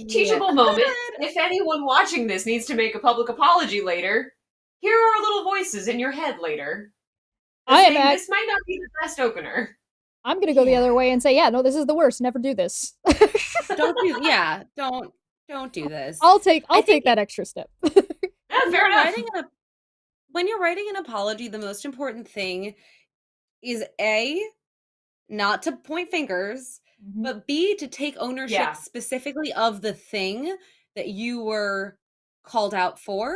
teachable moment. If anyone watching this needs to make a public apology later, here are little voices in your head later. This might not be the best opener. I'm gonna go the other way and say, yeah, no, this is the worst. Never do this. Don't do this. I'll take that extra step. Yeah, fair enough. When you're writing an apology, the most important thing is A, not to point fingers, but B, to take ownership specifically of the thing that you were called out for,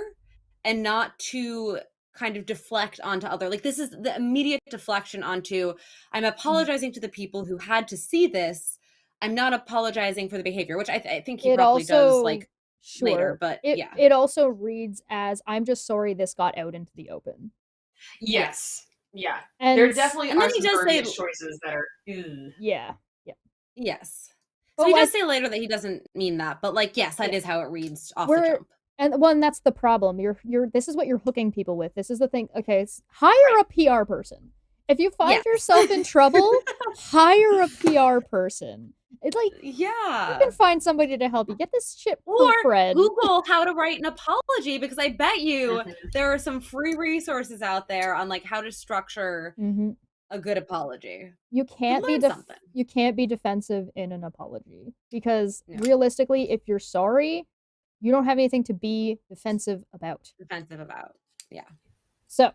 and not to kind of deflect onto other. Like, this is the immediate deflection onto, I'm apologizing to the people who had to see this. I'm not apologizing for the behavior, which I think he probably does, like, later, but it also reads as, I'm just sorry this got out into the open. Yes. Yeah. And there definitely are some verbiage choices that are Yes. So he does say later that he doesn't mean that, but like, yes, that is how it reads off the jump. And that's the problem. This is what you're hooking people with. This is the thing. Okay, hire a PR person. If you find yourself in trouble, hire a PR person. It's like, you can find somebody to help you get this shit proofread. Google how to write an apology, because I bet you there are some free resources out there on like how to structure a good apology. You can't be defensive in an apology, because realistically, if you're sorry, you don't have anything to be defensive about. Yeah. So,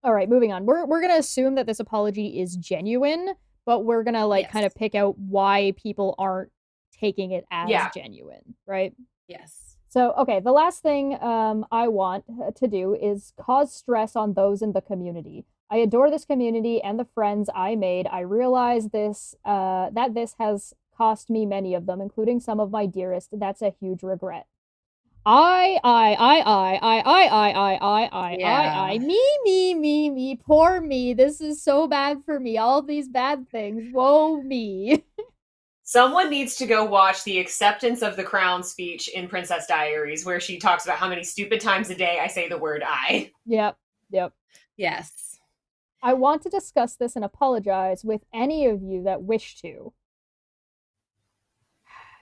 all right, moving on. We're gonna assume that this apology is genuine, but we're gonna kind of pick out why people aren't taking it as genuine, right? Yes. So, okay, the last thing I want to do is cause stress on those in the community. I adore this community and the friends I made. I realize that this has cost me many of them, including some of my dearest. That's a huge regret. I, me, poor me. This is so bad for me. All these bad things. Woe me. Someone needs to go watch the acceptance of the crown speech in Princess Diaries, where she talks about how many stupid times a day I say the word I. Yep. Yes. I want to discuss this and apologize with any of you that wish to.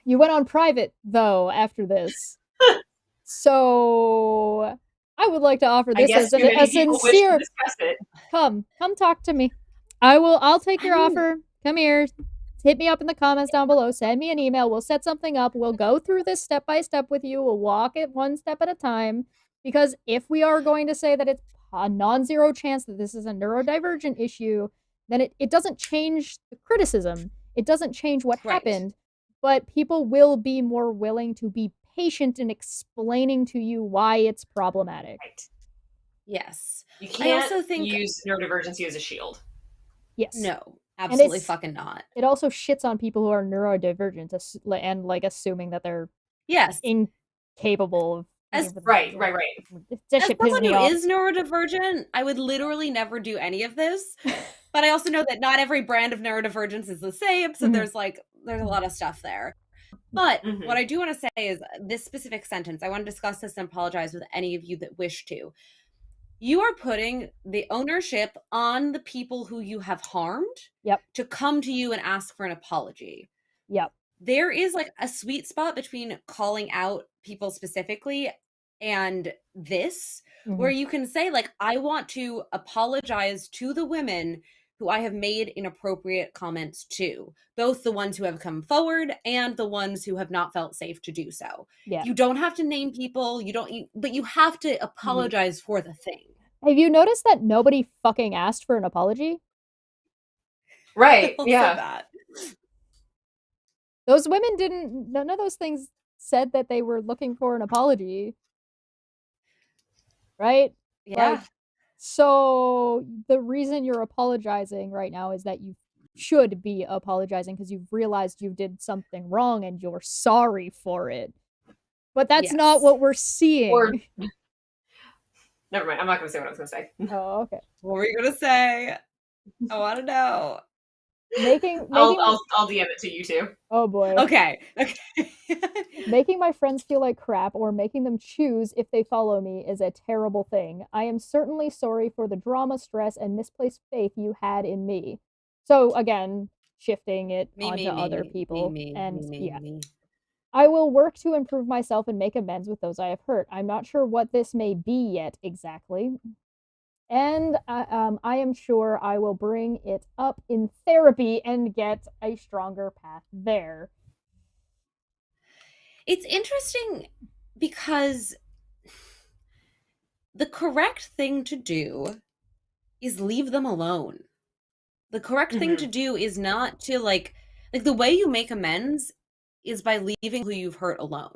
You went on private, though, after this. So, I would like to offer this as a sincere... Come talk to me. I'll take your offer. Come here. Hit me up in the comments down below. Send me an email. We'll set something up. We'll go through this step by step with you. We'll walk it one step at a time. Because if we are going to say that it's a non-zero chance that this is a neurodivergent issue, then it doesn't change the criticism. It doesn't change what happened. But people will be more willing to be patient in explaining to you why it's problematic. Right. Yes. You can't use neurodivergency as a shield. Yes. No, absolutely fucking not. It also shits on people who are neurodivergent and like assuming that they're incapable of... Right. As someone who is neurodivergent, I would literally never do any of this. But I also know that not every brand of neurodivergence is the same, so there's a lot of stuff there. But what I do want to say is this specific sentence, I want to discuss this and apologize with any of you that wish to. You are putting the ownership on the people who you have harmed to come to you and ask for an apology. Yep. There is like a sweet spot between calling out people specifically and this, where you can say, like, I want to apologize to the women who I have made inappropriate comments to, both the ones who have come forward and the ones who have not felt safe to do so. Yeah. You don't have to name people, but you have to apologize for the thing. Have you noticed that nobody fucking asked for an apology? Right. Also Yeah. that. Those women didn't, none of those things said that they were looking for an apology. Right? Yeah. Like, so the reason you're apologizing right now is that you should be apologizing because you've realized you did something wrong and you're sorry for it. But that's not Yes. what we're Or seeing. never mind. I'm not going to say what I was going to say. Oh, okay. What were you gonna say? I want to know. Making I'll DM it to you too. oh boy. Okay. Okay. Making my friends feel like crap or making them choose if they follow me is a terrible thing. I am certainly sorry for the drama, stress, and misplaced faith you had in me. So again, shifting it Me, onto me, other me, people. me, me, And me, me, yeah, me. I will work to improve myself and make amends with those I have hurt. I'm not sure what this may be yet exactly. And I am sure I will bring it up in therapy and get a stronger path there. It's interesting because the correct thing to do is leave them alone. The correct thing to do is not to like the way you make amends is by leaving who you've hurt alone.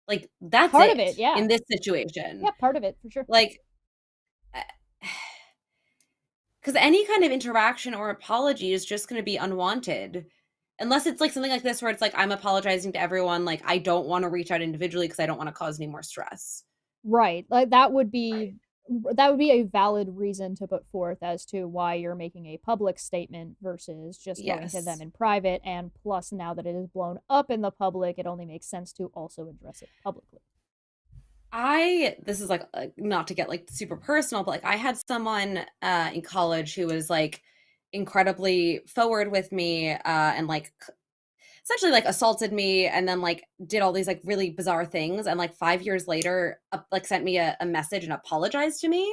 Like that's Part of it, yeah. in this situation. Yeah, part of it for sure. Like because any kind of interaction or apology is just going to be unwanted unless it's like something like this where it's like I'm apologizing to everyone, like I don't want to reach out individually because I don't want to cause any more stress. Right. Like that would be a valid reason to put forth as to why you're making a public statement versus just going to them Yes. in private. And plus, now that it is blown up in the public, it only makes sense to also address it publicly. This is like not to get like super personal, but like I had someone in college who was like incredibly forward with me and like essentially like assaulted me and then like did all these like really bizarre things and like 5 years later like sent me a message and apologized to me.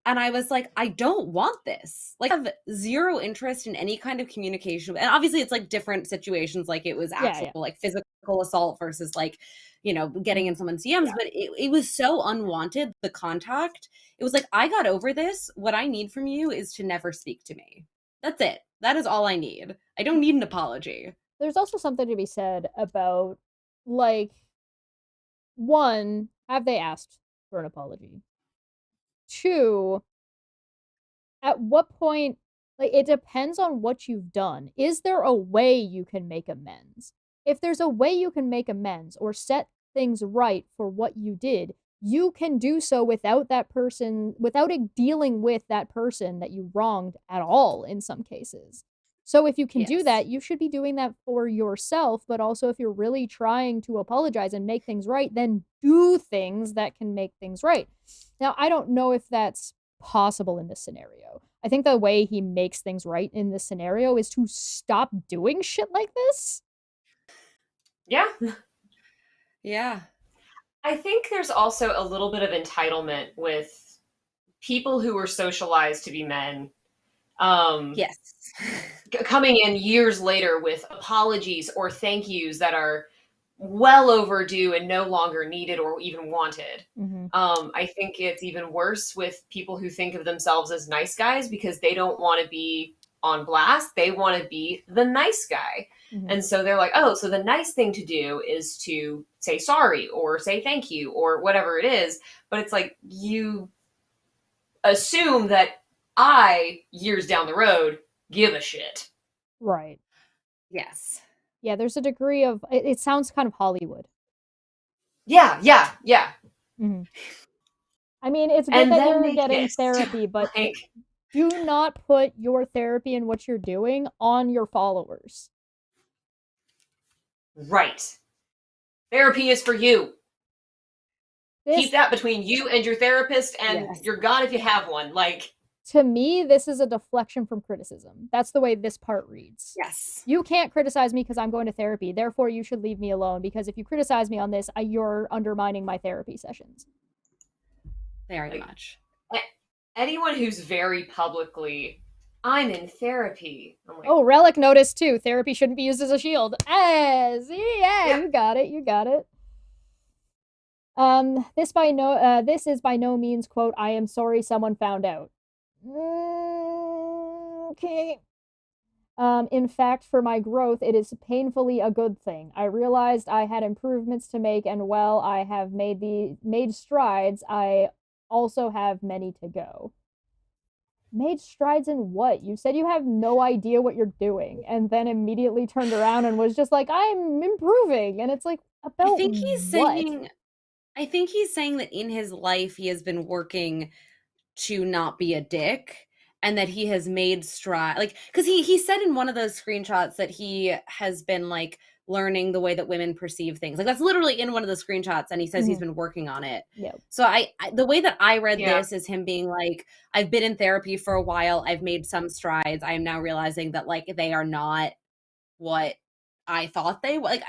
And I was like, I don't want this. Like, I have zero interest in any kind of communication. And obviously, it's like different situations. Like, it was actual, Yeah. like, physical assault versus, like, getting in someone's DMs. But it was so unwanted, the contact. It was like, I got over this. What I need from you is to never speak to me. That's it. That is all I need. I don't need an apology. There's also something to be said about, like, one, have they asked for an apology? Two, at what point, like, it depends on what you've done. Is there a way you can make amends? If there's a way you can make amends or set things right for what you did, you can do so without that person, without dealing with that person that you wronged at all in some cases. So if you can do Yes. that, you should be doing that for yourself, but also if you're really trying to apologize and make things right, then do things that can make things right. Now, I don't know if that's possible in this scenario. I think the way he makes things right in this scenario is to stop doing shit like this. Yeah. Yeah. I think there's also a little bit of entitlement with people who were socialized to be men. Yes. Coming in years later with apologies or thank yous that are well overdue and no longer needed or even wanted. Mm-hmm. I think it's even worse with people who think of themselves as nice guys because they don't want to be on blast. They want to be the nice guy. Mm-hmm. And so they're like, oh, so the nice thing to do is to say sorry or say thank you or whatever it is. But it's like you assume that I, years down the road, give a shit. Right. Yes. Yeah, there's a degree of, it sounds kind of Hollywood. Yeah. Mm-hmm. I mean, it's good that you're getting therapy, but do not put your therapy and what you're doing on your followers. Right. Therapy is for you. Keep that between you and your therapist and you're gone if you have one. Like, to me, this is a deflection from criticism. That's the way this part reads. Yes. You can't criticize me because I'm going to therapy. Therefore, you should leave me alone because if you criticize me on this, you're undermining my therapy sessions. Very much. Anyone who's very publicly, I'm in therapy. I'm like, oh, Relic noticed too. Therapy shouldn't be used as a shield. Yeah, you got it. This is by no means, quote, I am sorry someone found out. Okay. In fact, for my growth, it is painfully a good thing. I realized I had improvements to make, and while I have made strides, I also have many to go. Made strides in what? You said you have no idea what you're doing, and then immediately turned around and was just like, I'm improving. And it's like, about I think he's what? saying I think he's saying that in his life he has been working to not be a dick and that he has made stride, like, because he said in one of those screenshots that he has been like learning the way that women perceive things, like that's literally in one of the screenshots, and he says he's been working on it. Yep. So I the way that I read Yeah. this is him being like, I've been in therapy for a while, I've made some strides, I am now realizing that like they are not what I thought they were, like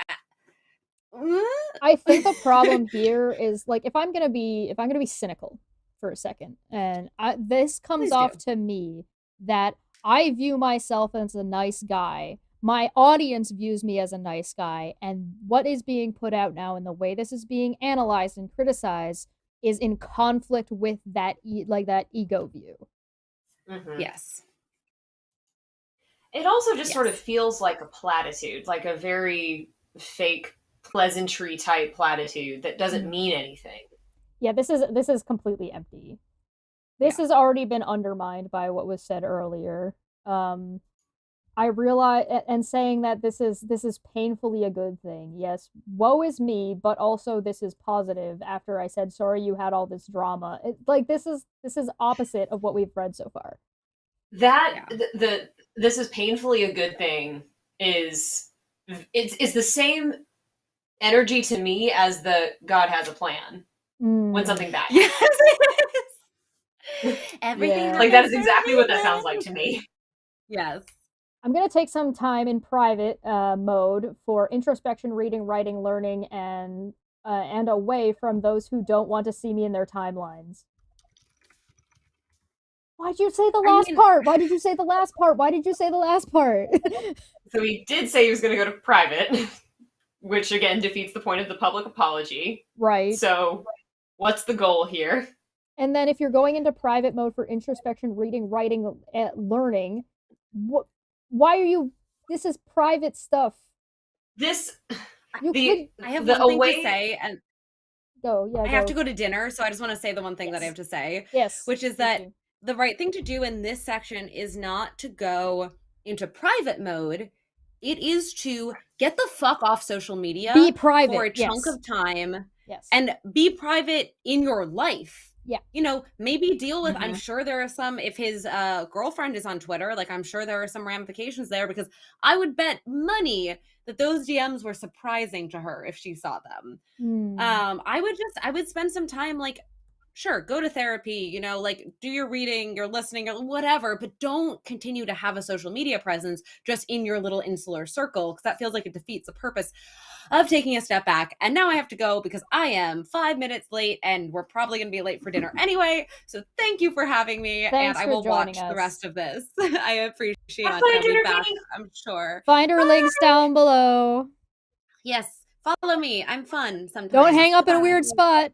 I think the problem here is like if I'm gonna be cynical for a second, and this comes Please off do. to me that I view myself as a nice guy. My audience views me as a nice guy, and what is being put out now and the way this is being analyzed and criticized is in conflict with that that ego view. Mhm. Yes. It also just sort of Yes. feels like a platitude, like a very fake pleasantry type platitude that doesn't mean anything. Yeah, this is completely empty. This has already been undermined by what was said earlier. I realize, and saying that this is painfully a good thing. Yes, woe is me, but also this is positive. After I said sorry, you had all this drama. Like this is opposite of what we've read so far. That Yeah. the this is painfully a good thing is it's the same energy to me as the God has a plan when something bad happens. Yes. Everything Yeah. Like that happens is for exactly a what that sounds like reason. to me. Yes. I'm gonna take some time in private mode for introspection, reading, writing, learning, and away from those who don't want to see me in their timelines. Why'd you say the I last mean, part? Why did you say the last part? Why did you say the last part? So he did say he was going to go to private, which again defeats the point of the public apology. Right. So what's the goal here? And then if you're going into private mode for introspection, reading, writing, learning, why are you? This is private stuff. This You the could I have the one thing to away say, and go. Yeah, I have to go. go to dinner, so I just want to say the one thing that I Yes. have to say, Yes. which is Please that do. the right thing to do in this section is not to go into private mode. It is to get the fuck off social Be media for private. a chunk Yes. of time Yes. and be private in your life. Yeah. You know, maybe deal with, I'm Mhm. sure there are some, if his girlfriend is on Twitter, like I'm sure there are some ramifications there, because I would bet money that those DMs were surprising to her if she saw them. I would spend some time, like, sure, go to therapy, you know, like do your reading, your listening, or whatever, but don't continue to have a social media presence just in your little insular circle, because that feels like it defeats the purpose of taking a step back. And now I have to go because I am 5 minutes late and we're probably going to be late for dinner anyway. So thank you for having me, and Thanks I for will joining watch the us. rest of this. I appreciate Have it. fun at I'll be dinner, back, Katie. I'm sure. Find our links down below. Yes, follow me. I'm fun sometimes. Don't hang up in a Goodbye. weird spot.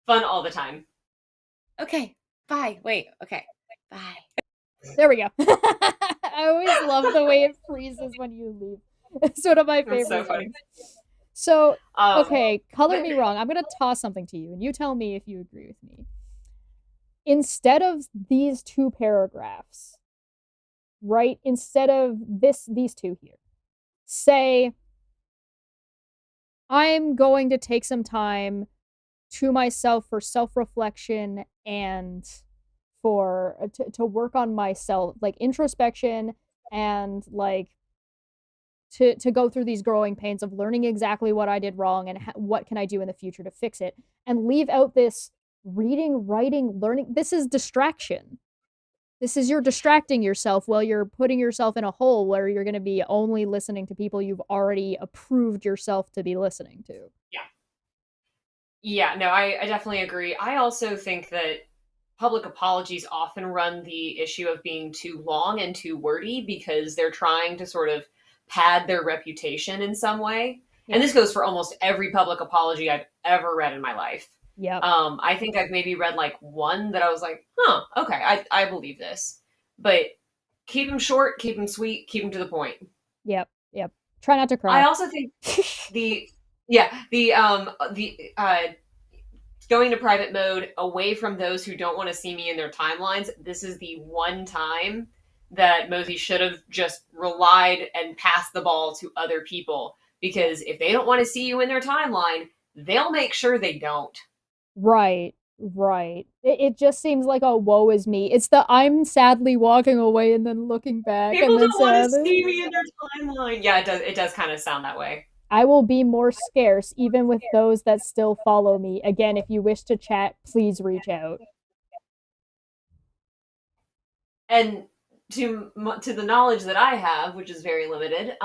Fun all the time. Okay. Bye. Wait. Okay. Bye. There we go. I always love the way it freezes when you leave. It's one of my That's favorite so funny. things. So, Um, okay, color me wrong. I'm going to toss something to you, and you tell me if you agree with me. Instead of these two paragraphs, right? Instead of these two here, say, I'm going to take some time to myself for self-reflection and for to work on myself, like introspection, and like to go through these growing pains of learning exactly what I did wrong and what can I do in the future to fix it, and leave out this reading, writing, learning. This is distraction. This is you're distracting yourself while you're putting yourself in a hole where you're going to be only listening to people you've already approved yourself to be listening to. Yeah, no, I definitely agree. I also think that public apologies often run the issue of being too long and too wordy because they're trying to sort of pad their reputation in some way. Yeah. And this goes for almost every public apology I've ever read in my life. Yep. I think I've maybe read like one that I was like, huh, okay, I believe this. But keep them short, keep them sweet, keep them to the point. Yep. Try not to cry. I also think the going to private mode away from those who don't want to see me in their timelines. This is the one time that Mosey should have just relied and passed the ball to other people, because if they don't want to see you in their timeline, they'll make sure they don't. Right. It just seems like a woe is me. It's the I'm sadly walking away and then looking back. People and then don't want to see me in their timeline. Yeah, it does kind of sound that way. I will be more scarce, even with those that still follow me. Again, if you wish to chat, please reach out. And to the knowledge that I have, which is very limited,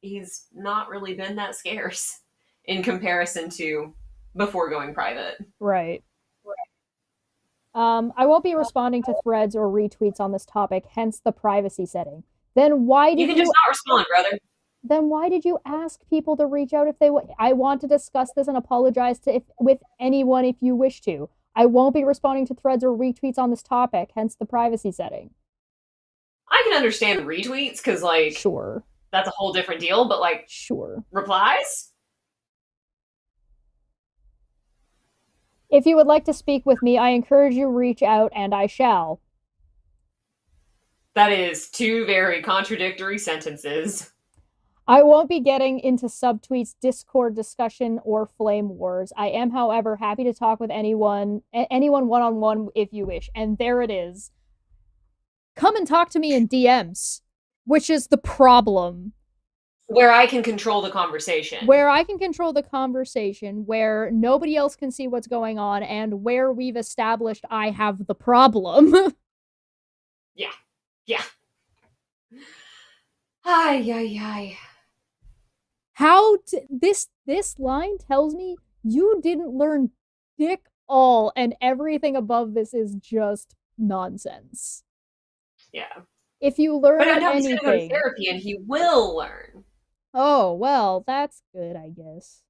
he's not really been that scarce in comparison to before going private. Right. I won't be responding to threads or retweets on this topic, hence the privacy setting. Then why did you can just not respond, brother? Then why did you ask people to reach out if they would? I want to discuss this and apologize with anyone if you wish to. I won't be responding to threads or retweets on this topic, hence the privacy setting. I can understand retweets because, like, sure, that's a whole different deal. But like, sure, replies. If you would like to speak with me, I encourage you reach out, and I shall. That is two very contradictory sentences. I won't be getting into subtweets, Discord discussion, or flame wars. I am, however, happy to talk with anyone one-on-one if you wish. And there it is. Come and talk to me in DMs, which is the problem. Where I can control the conversation. Where nobody else can see what's going on, and where we've established I have the problem. Yeah. Ay. This line tells me you didn't learn dick all, and everything above this is just nonsense. Yeah. If you learn anything, but he's going to go to therapy, and he will learn. Oh well, that's good, I guess.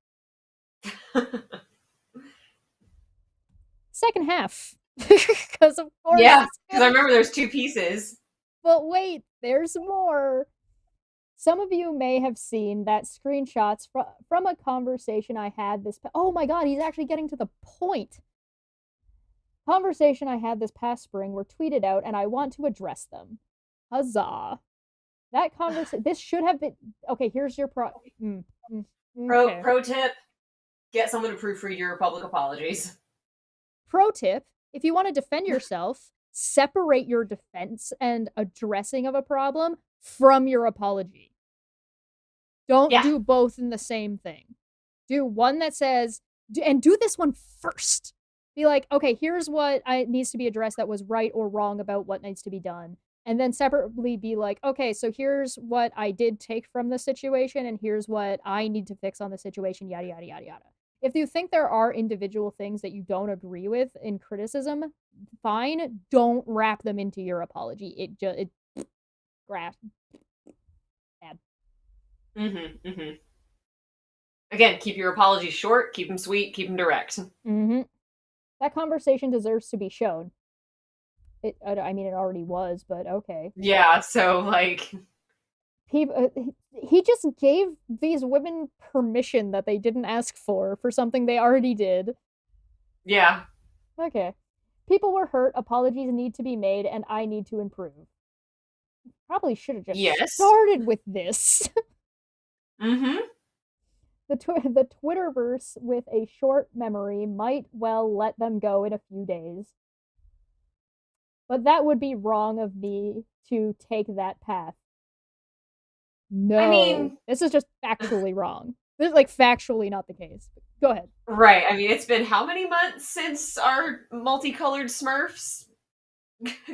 Second half, because of course. Yeah, because I remember there's two pieces. But wait, there's more. Some of you may have seen that screenshots from a conversation I had this. Oh my god, he's actually getting to the point. Conversation I had this past spring were tweeted out, and I want to address them. Huzzah! That conversation. This should have been okay. Here's your pro tip: get someone to proofread your public apologies. Pro tip: if you want to defend yourself, separate your defense and addressing of a problem from your apology. Don't do both in the same thing. Do one that says, and do this one first. Be like, okay, here's what needs to be addressed that was right or wrong about what needs to be done. And then separately be like, okay, so here's what I did take from the situation, and here's what I need to fix on the situation, yada, yada, yada, yada. If you think there are individual things that you don't agree with in criticism, fine. Don't wrap them into your apology. Bad. Again, keep your apologies short, keep them sweet, keep them direct. That conversation deserves to be shown. It already was, but okay. Yeah, so, like... He just gave these women permission that they didn't ask for something they already did. Yeah. Okay. People were hurt, apologies need to be made, and I need to improve. Probably should have just started with this. The Twitterverse with a short memory might well let them go in a few days. But that would be wrong of me to take that path. No. I mean... This is just factually wrong. This is, like, factually not the case. Go ahead. Right. I mean, it's been how many months since our multicolored Smurfs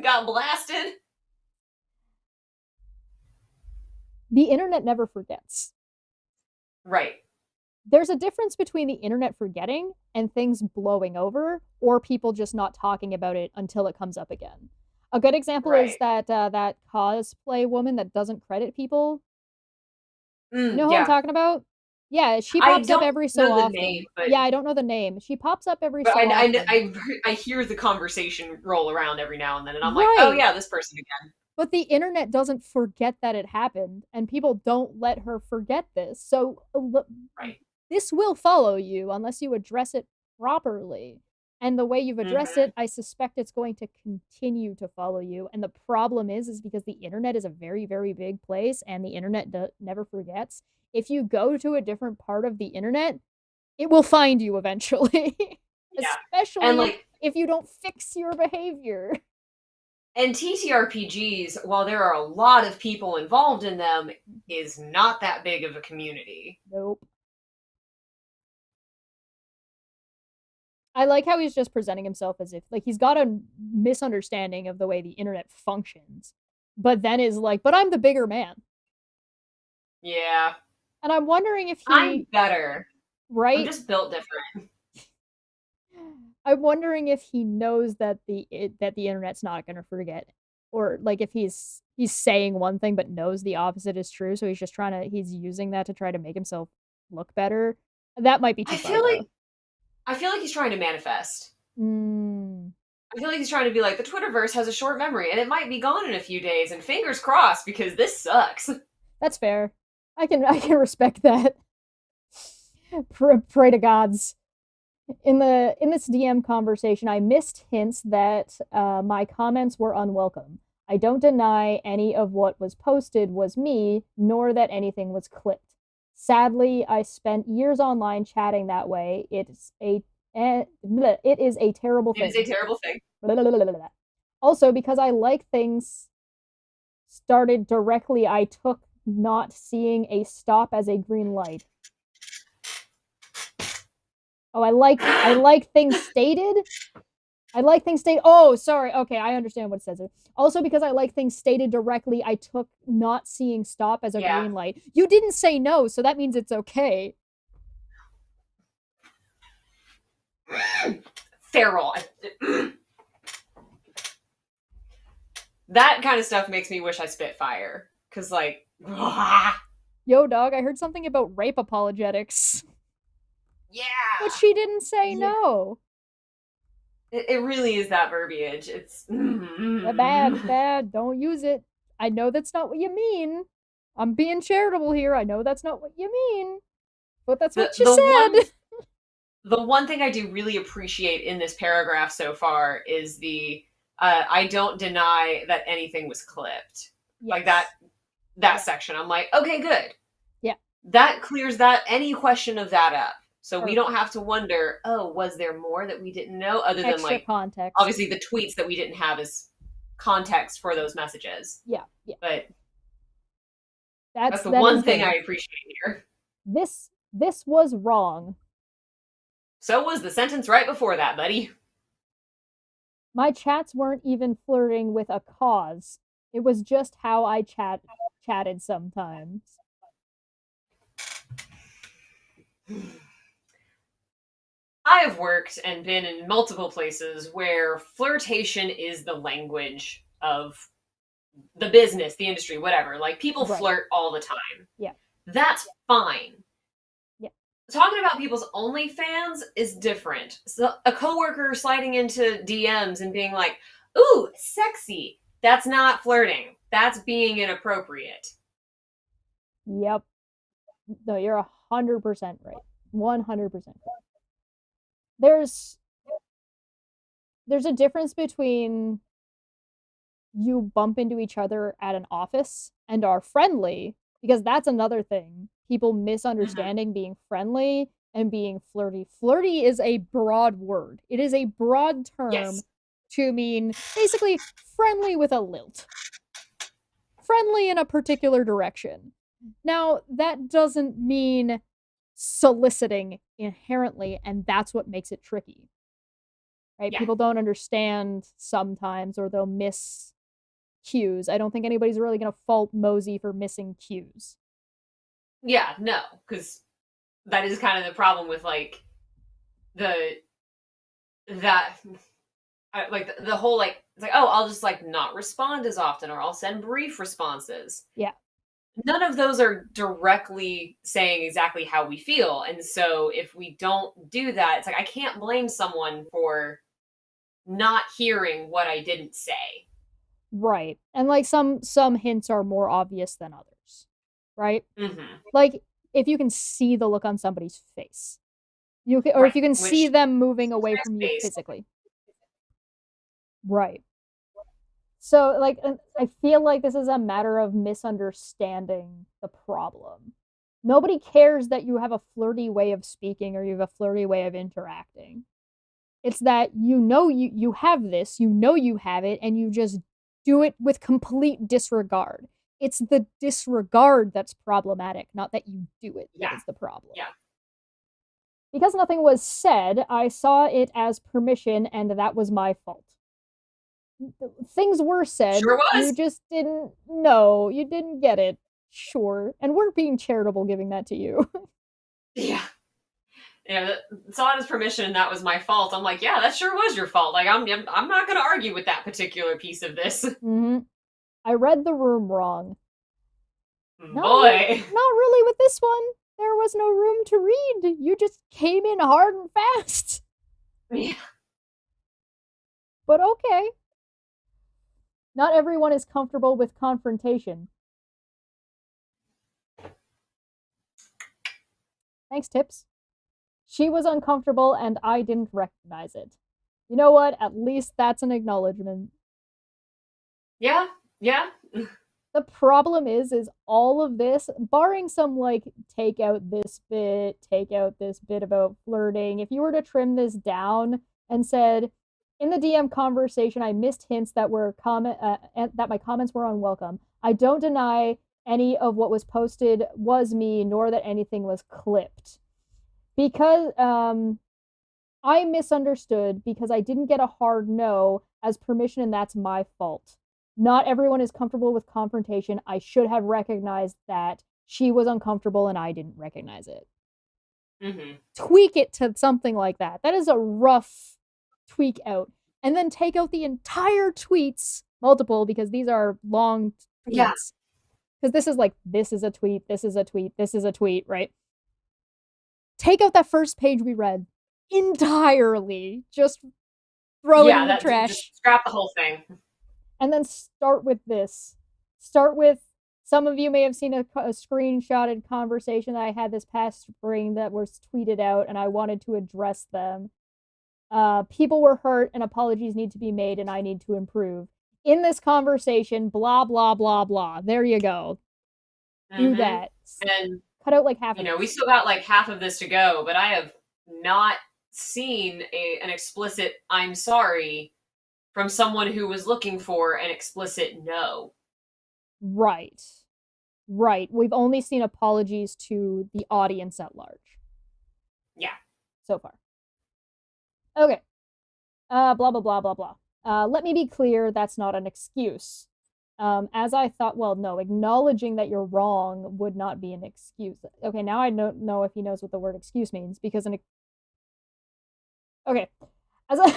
got blasted? The internet never forgets. Right. There's a difference between the internet forgetting and things blowing over, or people just not talking about it until it comes up again. A good example is that cosplay woman that doesn't credit people. You know who I'm talking about? Yeah, she I pops up don't every know so the often. name, but Yeah, I don't know the name. She pops up every but so often. I hear the conversation roll around every now and then, and I'm like, oh Right. yeah, this person again. But the internet doesn't forget that it happened, and people don't let her forget this. So Right. this will follow you unless you address it properly. And the way you've addressed Mm-hmm. it, I suspect it's going to continue to follow you. And the problem is because the internet is a very, very big place, and the internet never forgets. If you go to a different part of the internet, it will find you eventually. Yeah. And Especially like, if you don't fix your behavior. and TTRPGs, while there are a lot of people involved in them, is not that big of a community. Nope. I like how he's just presenting himself as if like he's got a misunderstanding of the way the internet functions, but then is like, but I'm the bigger man. Yeah. And I'm wondering if I'm he better. I'm right just built different. I'm wondering if he knows that the internet's not going to forget, or like if he's saying one thing but knows the opposite is true, so he's just trying to he's using that to try to make himself look better. That might be too I far feel though. like I feel like he's trying to manifest. Mm, I feel like he's trying to be like, the Twitterverse has a short memory and it might be gone in a few days, and fingers crossed because this sucks. that's fair. I can respect that. Pray to gods. In this DM conversation, I missed hints that my comments were unwelcome. I don't deny any of what was posted was me, nor that anything was clipped. Sadly, I spent years online chatting that way. It is a terrible It is a thing. terrible thing. Also, because I like things started directly, I took not seeing a stop as a green light. Oh, I like things stated. I like things stated. Oh, sorry. Okay, I understand what it says. Also, because I like things stated directly, I took not seeing stop as a Yeah. green light. You didn't say no, so that means it's okay. Feral. That kind of stuff makes me wish I spit fire. Cause like, Yo, dog, I heard something about rape apologetics. yeah. But she didn't say Yeah. no. It really is that verbiage. It's Bad. Don't use it. I know that's not what you mean. I'm being charitable here. I know that's not what you mean. But that's what you said. The one thing I do really appreciate in this paragraph so far is the I don't deny that anything was clipped. Yes. Like that section. I'm like, okay, good. Yeah. That clears that any question of that up. So Perfect. we don't have to wonder, oh, was there more that we didn't know other than Extra like context. obviously the tweets that we didn't have as context for those messages. Yeah. But that's the one thing I appreciate here. This was wrong. So was the sentence right before that, buddy. My chats weren't even flirting with a cause. It was just how I chatted sometimes. I have worked and been in multiple places where flirtation is the language of the business, the industry, whatever. Like people flirt all the time. Yeah. That's fine. Yeah. Talking about people's OnlyFans is different. So a coworker sliding into DMs and being like, ooh, sexy. That's not flirting. That's being inappropriate. Yep. No, you're 100% right. 100% right. There's a difference between you bump into each other at an office and are friendly, because that's another thing. People misunderstanding being friendly and being flirty. Flirty is a broad word. It is a broad term to mean basically friendly with a lilt. Friendly in a particular direction. Now, that doesn't mean soliciting inherently, and that's what makes it tricky. Right? Yeah. People don't understand sometimes, or they'll miss cues. I don't think anybody's really going to fault Mosey for missing cues. Yeah, no, because that is kind of the problem with like the whole like, it's like, oh, I'll just like not respond as often, or I'll send brief responses. Yeah. none of those are directly saying exactly how we feel. And so if we don't do that, it's like I can't blame someone for not hearing what I didn't say. Right. And like some hints are more obvious than others. Right? Mm-hmm. Like if you can see the look on somebody's face. You can, or Right. if you can see them moving away Nice from you face. physically. Right. So like I feel like this is a matter of misunderstanding the problem. Nobody cares that you have a flirty way of speaking or you have a flirty way of interacting. It's that you have this, you have it, and you just do it with complete disregard. It's the disregard that's problematic, not that you do it that is the problem. Yeah. Because nothing was said, I saw it as permission, and that was my fault. Things were said. Sure was. You just didn't know. You didn't get it. Sure. And we're being charitable giving that to you. Yeah. Saw it as permission and that was my fault. I'm like, yeah, that sure was your fault. Like, I'm not going to argue with that particular piece of this. Mm-hmm. I read the room wrong. Boy. Not really with this one. There was no room to read. You just came in hard and fast. Yeah. But okay. Not everyone is comfortable with confrontation. Thanks, Tips. She was uncomfortable and I didn't recognize it. You know what? At least that's an acknowledgement. Yeah. The problem is all of this, barring some like take out this bit about flirting, if you were to trim this down and said, in the DM conversation, I missed hints that were that my comments were unwelcome. I don't deny any of what was posted was me, nor that anything was clipped. Because I misunderstood because I didn't get a hard no as permission, and that's my fault. Not everyone is comfortable with confrontation. I should have recognized that she was uncomfortable and I didn't recognize it. Mm-hmm. Tweak it to something like that. That is a rough tweak out. And then take out the entire tweets, multiple, because these are long tweets. Yeah. Because this is like, this is a tweet, this is a tweet, this is a tweet, right? Take out that first page we read entirely. Just throw it in the trash. Just scrap the whole thing. And then start with this. Start with, some of you may have seen a screenshotted conversation that I had this past spring that was tweeted out, and I wanted to address them. People were hurt, and apologies need to be made, and I need to improve. In this conversation, blah, blah, blah, blah. There you go. Mm-hmm. Do that. And cut out like half of it. We still got like half of this to go, but I have not seen an explicit I'm sorry from someone who was looking for an explicit no. Right. We've only seen apologies to the audience at large. Yeah. So far. Okay. Blah, blah, blah, blah, blah. Let me be clear, that's not an excuse. As I thought, well, no, acknowledging that you're wrong would not be an excuse. Okay, now I don't know if he knows what the word excuse means, because okay. As I...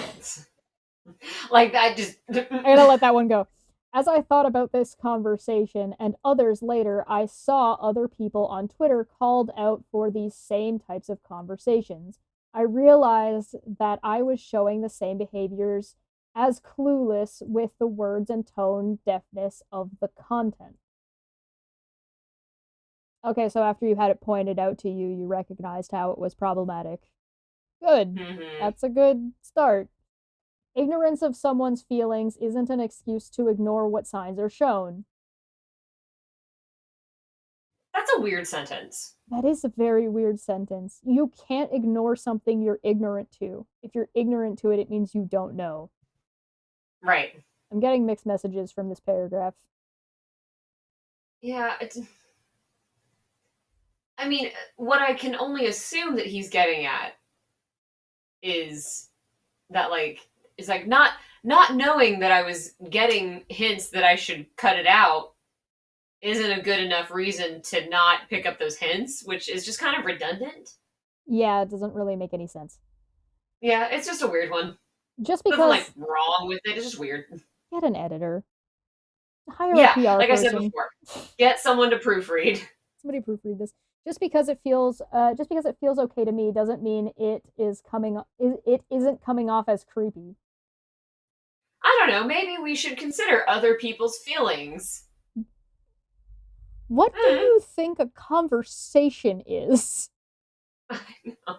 like that just... I'm gonna let that one go. As I thought about this conversation and others later, I saw other people on Twitter called out for these same types of conversations. I realized that I was showing the same behaviors as clueless with the words and tone deafness of the content. Okay, so after you had it pointed out to you, you recognized how it was problematic. Good. Mm-hmm. That's a good start. Ignorance of someone's feelings isn't an excuse to ignore what signs are shown. That's a weird sentence. That is a very weird sentence. You can't ignore something you're ignorant to. If you're ignorant to it, it means you don't know. Right. I'm getting mixed messages from this paragraph. Yeah, I mean, what I can only assume that he's getting at is that, like, it's like not knowing that I was getting hints that I should cut it out isn't a good enough reason to not pick up those hints, which is just kind of redundant. Yeah, it doesn't really make any sense. Yeah, it's just a weird one. Just because... Nothing, like, wrong with it, it's just weird. Get an editor. hire Yeah, a PR like I said person. before, get someone to proofread. Somebody proofread this. Just because it feels okay to me doesn't mean it isn't coming off as creepy. I don't know, maybe we should consider other people's feelings. What do you think a conversation is? I know.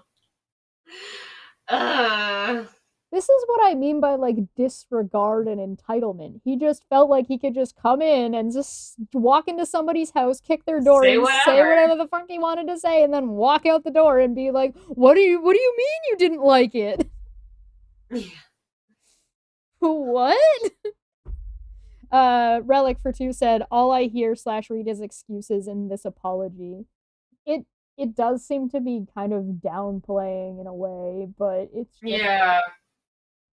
Uh, This is what I mean by like disregard and entitlement. He just felt like he could just come in and just walk into somebody's house, kick their door, say and say whatever. whatever the fuck he wanted to say, and then walk out the door and be like, what do you mean you didn't like it? Yeah. What? Relic for two said, all I hear / read is excuses in this apology. It does seem to be kind of downplaying in a way, but it's just... Yeah.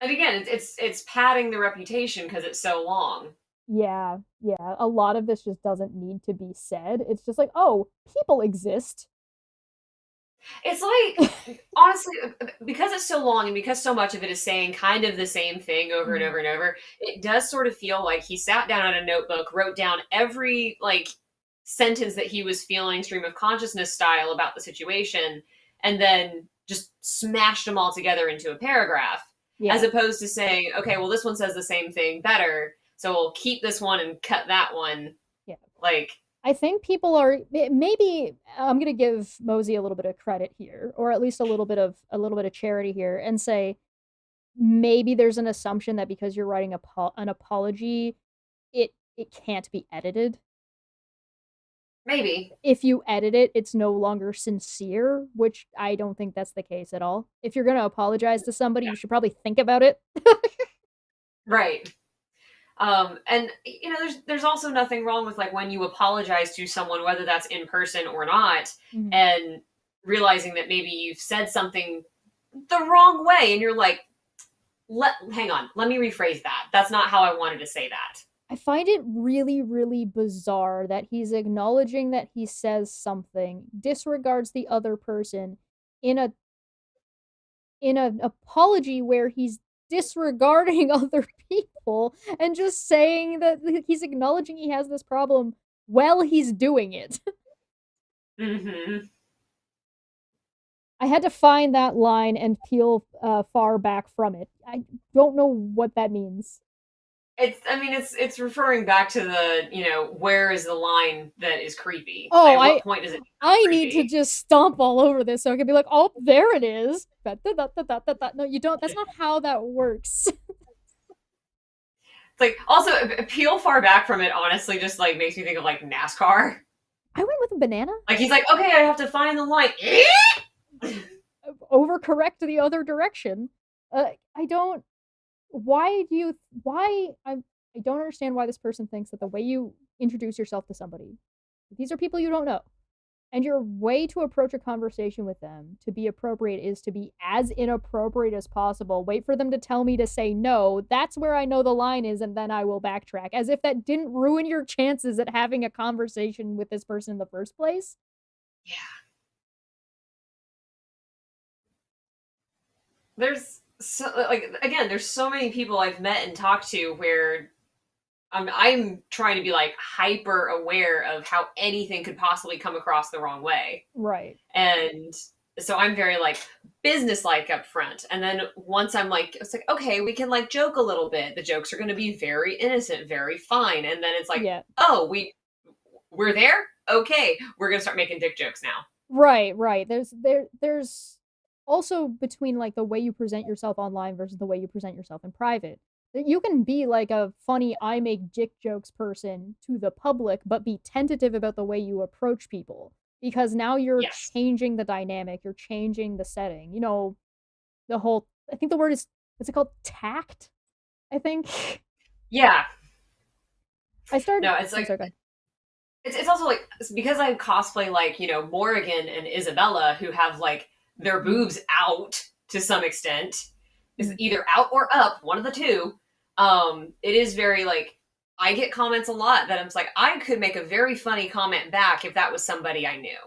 And again, it's padding the reputation because it's so long. Yeah. A lot of this just doesn't need to be said. It's just like, oh, people exist. It's like, honestly, because it's so long and because so much of it is saying kind of the same thing over and over and over, it does sort of feel like he sat down at a notebook, wrote down every like sentence that he was feeling stream of consciousness style about the situation, and then just smashed them all together into a paragraph. Yeah. As opposed to saying, okay, well, this one says the same thing better, so we'll keep this one and cut that one. Yeah. Like, I think people are, maybe I'm going to give Mosey a little bit of credit here, or at least a little bit of charity here, and say maybe there's an assumption that because you're writing an apology, it can't be edited. Maybe. If you edit it, it's no longer sincere, which I don't think that's the case at all. If you're going to apologize to somebody, you should probably think about it. Right. And you know, there's also nothing wrong with like when you apologize to someone, whether that's in person or not, and realizing that maybe you've said something the wrong way, and you're like, hang on, let me rephrase that. That's not how I wanted to say that. I find it really, really bizarre that he's acknowledging that he says something, disregards the other person in an apology where he's disregarding other people and just saying that he's acknowledging he has this problem while he's doing it. I had to find that line and peel far back from it. I don't know what that means. It's referring back to the, you know, where is the line that is creepy? Oh, at what point is it I need to just stomp all over this so I can be like, oh, there it is. No, you don't. That's not how that works. It's like, also, peel far back from it, honestly, just like makes me think of like NASCAR. I went with a banana. Like, he's like, okay, I have to find the line. Overcorrect the other direction. I don't understand why this person thinks that the way you introduce yourself to somebody, these are people you don't know, and your way to approach a conversation with them to be appropriate is to be as inappropriate as possible. Wait for them to tell me to say no. That's where I know the line is, and then I will backtrack, as if that didn't ruin your chances at having a conversation with this person in the first place. Yeah. There's there's so many people I've met and talked to where I'm trying to be like hyper aware of how anything could possibly come across the wrong way. Right. And so I'm very like business-like up front. And then once I'm like, it's like, okay, we can like joke a little bit. The jokes are going to be very innocent, very fine. And then it's like, oh, we're there? Okay, we're going to start making dick jokes now. Right. There's also between like the way you present yourself online versus the way you present yourself in private. You can be like a funny I make dick jokes person to the public, but be tentative about the way you approach people, because now you're changing the dynamic, you're changing the setting. You know, the whole, I think the word is, what's it called? Tact, I think. Yeah. It's like, it's also like, because I cosplay like, you know, Morrigan and Isabella, who have like their boobs out to some extent, is either out or up, one of the two. It is very like, I get comments a lot that I'm just like, I could make a very funny comment back if that was somebody I knew.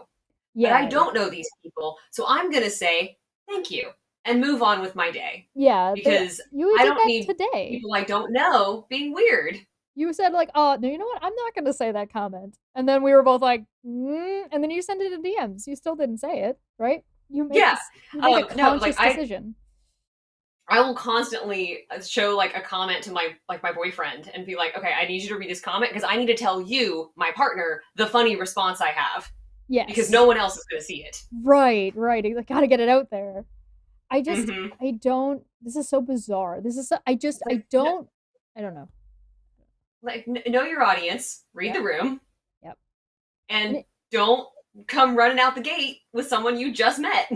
Yeah, but I don't know these people, so I'm gonna say thank you and move on with my day. Yeah, because I don't need people I don't know being weird. You said like, "Oh, no, you know what? I'm not going to say that comment." And then we were both like, and then you sent it in DMs. You still didn't say it, right? You make Yeah. this, you make a No, like conscious decision. I will constantly show like a comment to my boyfriend and be like, okay, I need you to read this comment because I need to tell you, my partner, the funny response I have. Yes. Because no one else is going to see it. Right. I got to get it out there. I Mm-hmm. don't, this is so bizarre. This is, I don't know. Like, know your audience, read the room. Yep. And don't come running out the gate with someone you just met.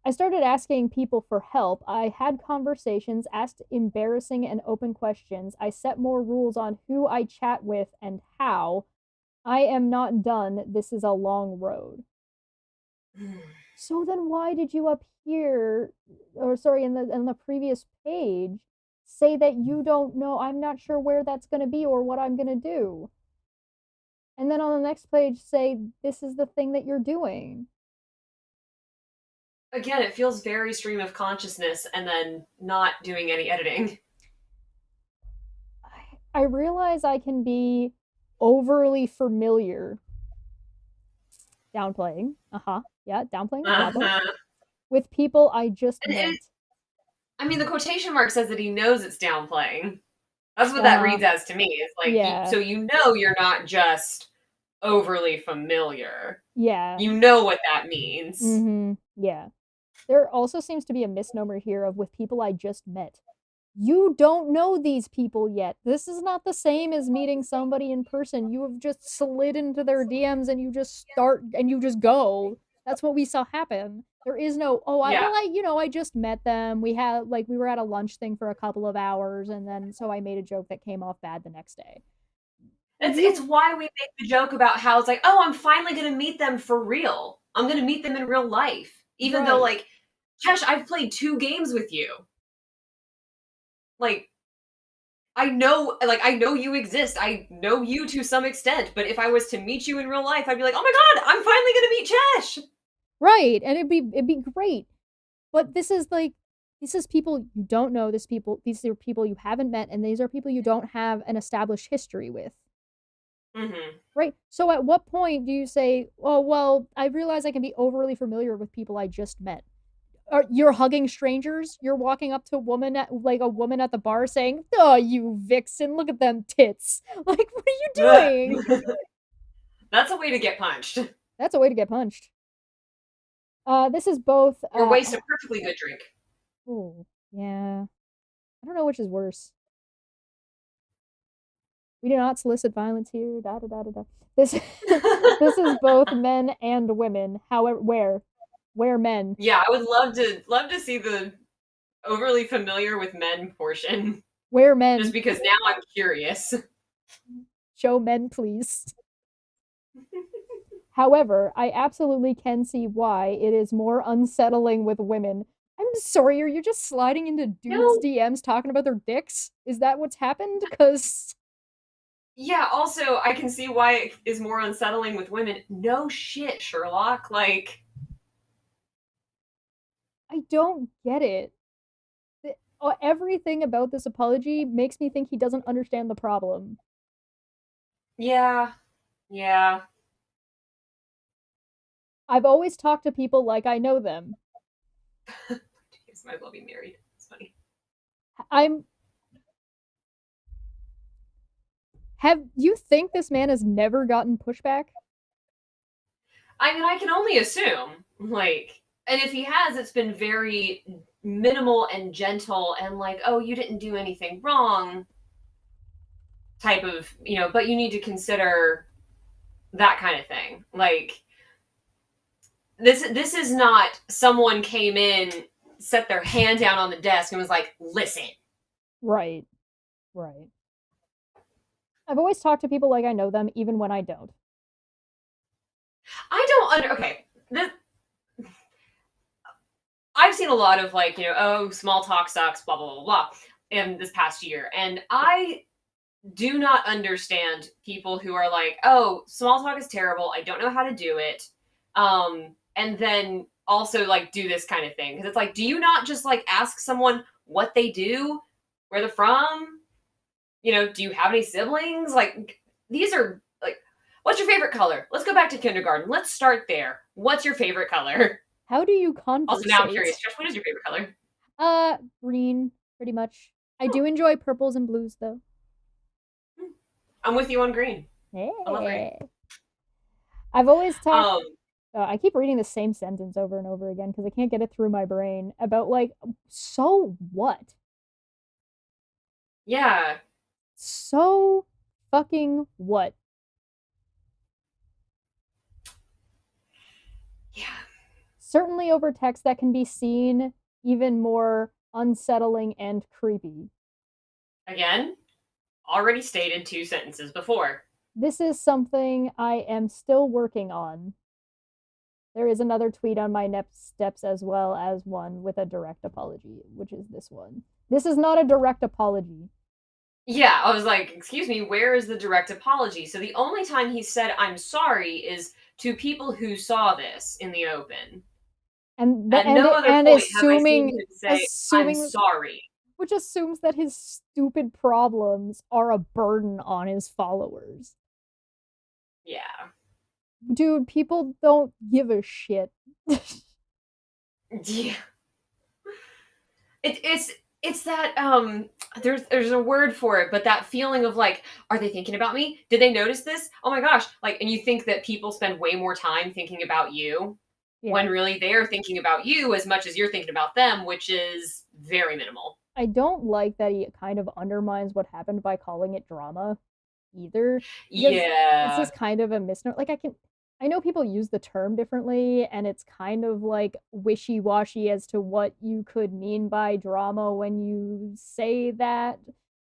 I started asking people for help. I had conversations, asked embarrassing and open questions. I set more rules on who I chat with and how. I am not done. This is a long road. So then why did you up here, or sorry, in the previous page, say that you don't know, I'm not sure where that's going to be or what I'm going to do? And then on the next page say, this is the thing that you're doing. Again, it feels very stream of consciousness and then not doing any editing. I realize I can be overly familiar. Downplaying. Yeah, downplaying the problem. With people I just met. I mean, the quotation mark says that he knows it's downplaying. That's what that reads as to me. It's like, yeah. So you know you're not just overly familiar. Yeah. You know what that means. Mm-hmm. Yeah. There also seems to be a misnomer here of with people I just met. You don't know these people yet. This is not the same as meeting somebody in person. You have just slid into their DMs and you just start and you just go. That's what we saw happen. There is no, I just met them. We were at a lunch thing for a couple of hours, and then so I made a joke that came off bad the next day. It's why we make the joke about how it's like, oh, I'm finally going to meet them for real. I'm going to meet them in real life. Even though, like, Kesh, I've played 2 games with you. Like, I know you exist. I know you to some extent. But if I was to meet you in real life, I'd be like, oh my god, I'm finally going to meet Chesh. Right, and it'd be great. But this is people you don't know. These are people you haven't met, and these are people you don't have an established history with. Mm-hmm. Right? So at what point do you say, oh, well, I realize I can be overly familiar with people I just met? You're hugging strangers? You're walking up to a woman at the bar saying, oh, you vixen, look at them tits. Like, what are you doing? That's a way to get punched. That's a way to get punched. This is both... or waste a perfectly good drink. Oh, yeah. I don't know which is worse. We do not solicit violence here. Da da da da da. This is both men and women. However, where men? Yeah, I would love to see the overly familiar with men portion. Where men? Just because now I'm curious. Show men, please. However, I absolutely can see why it is more unsettling with women. I'm sorry, are you just sliding into dudes' DMs talking about their dicks? Is that what's happened? Because... Yeah, also, I can see why it is more unsettling with women. No shit, Sherlock. Like... I don't get it. Everything about this apology makes me think he doesn't understand the problem. Yeah. I've always talked to people like I know them. Might as well be married. It's funny. You think this man has never gotten pushback? I mean, I can only assume. Like, and if he has, it's been very minimal and gentle and like, oh, you didn't do anything wrong type of, but you need to consider that kind of thing. Like, this is not someone came in, set their hand down on the desk and was like, listen. Right. I've always talked to people like I know them, even when I don't. Okay. I've seen a lot of like, oh, small talk sucks, blah, blah, blah, blah, in this past year. And I do not understand people who are like, oh, small talk is terrible. I don't know how to do it. And then also like do this kind of thing. Because it's like, do you not just like ask someone what they do, where they're from, do you have any siblings? Like, these are, like, what's your favorite color? Let's go back to kindergarten. Let's start there. What's your favorite color? How do you conversate? Also, now I'm curious, Josh, what is your favorite color? Green, pretty much. I do enjoy purples and blues, though. I'm with you on green. Hey. I love green. I've always talked. I keep reading the same sentence over and over again because I can't get it through my brain about, like, so what? Yeah. So fucking what? Yeah. Certainly over text that can be seen even more unsettling and creepy. Again, already stated 2 sentences before. This is something I am still working on. There is another tweet on my next steps as well as one with a direct apology, which is this one. This is not a direct apology. Yeah, I was like, excuse me, where is the direct apology? So the only time he said I'm sorry is to people who saw this in the open. And at no other point have I seen him say, I'm sorry. Which assumes that his stupid problems are a burden on his followers. Yeah. Dude, people don't give a shit. Yeah. It's that there's a word for it, but that feeling of like, are they thinking about me? Did they notice this? Oh my gosh. Like, and you think that people spend way more time thinking about you when really they're thinking about you as much as you're thinking about them, which is very minimal. I don't like that he kind of undermines what happened by calling it drama either. Yeah. It's just kind of a misnomer. Like, I know people use the term differently, and it's kind of like wishy-washy as to what you could mean by drama when you say that.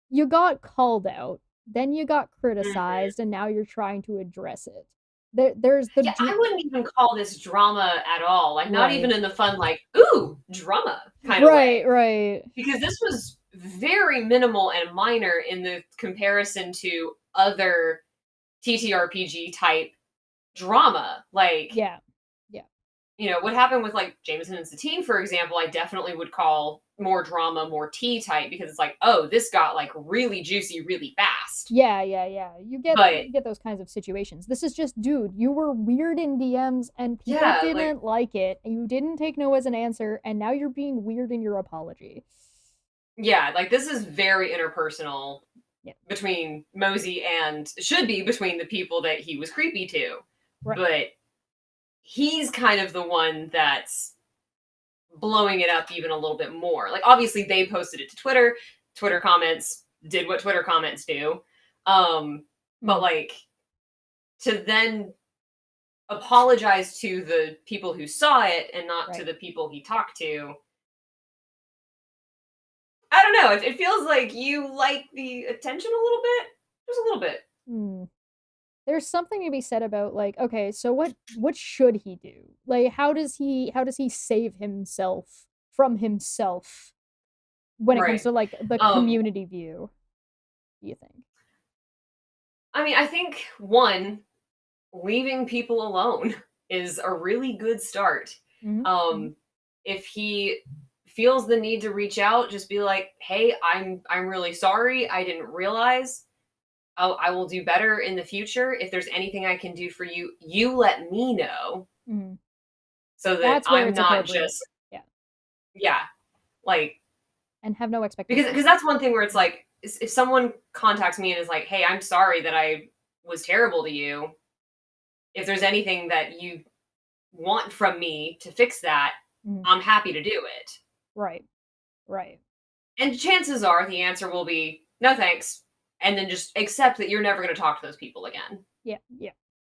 You got called out, then you got criticized, and now you're trying to address it. There's the I wouldn't even call this drama at all. Like, not even in the fun, like, ooh, drama kind of way. Right. Because this was very minimal and minor in the comparison to other TTRPG type drama. Like, yeah. What happened with like Jameson and Satine, for example, I definitely would call more drama, more T type, because it's like, oh, this got like really juicy really fast. Yeah. You get those kinds of situations. This is just, dude, you were weird in DMs and people didn't like it. And you didn't take no as an answer, and now you're being weird in your apology. Yeah, like this is very interpersonal between Mosey and should be between the people that he was creepy to. Right. But he's kind of the one that's blowing it up even a little bit more. Like, obviously they posted it to Twitter. Twitter comments did what Twitter comments do. But like, to then apologize to the people who saw it and not to the people he talked to, I don't know. It feels like you like the attention a little bit. Just a little bit. There's something to be said about, like, okay, so what should he do? Like, how does he save himself from himself when it comes to like the community view, do you think? I mean, I think one, leaving people alone is a really good start. If he feels the need to reach out, just be like, hey, I'm really sorry. I didn't realize. I will do better in the future. If there's anything I can do for you, you let me know. So that I'm not just like, and have no expectations. Because that's one thing where it's like, if someone contacts me and is like, hey, I'm sorry that I was terrible to you. If there's anything that you want from me to fix that, I'm happy to do it. Right. And chances are the answer will be, no thanks. And then just accept that you're never going to talk to those people again. Yeah.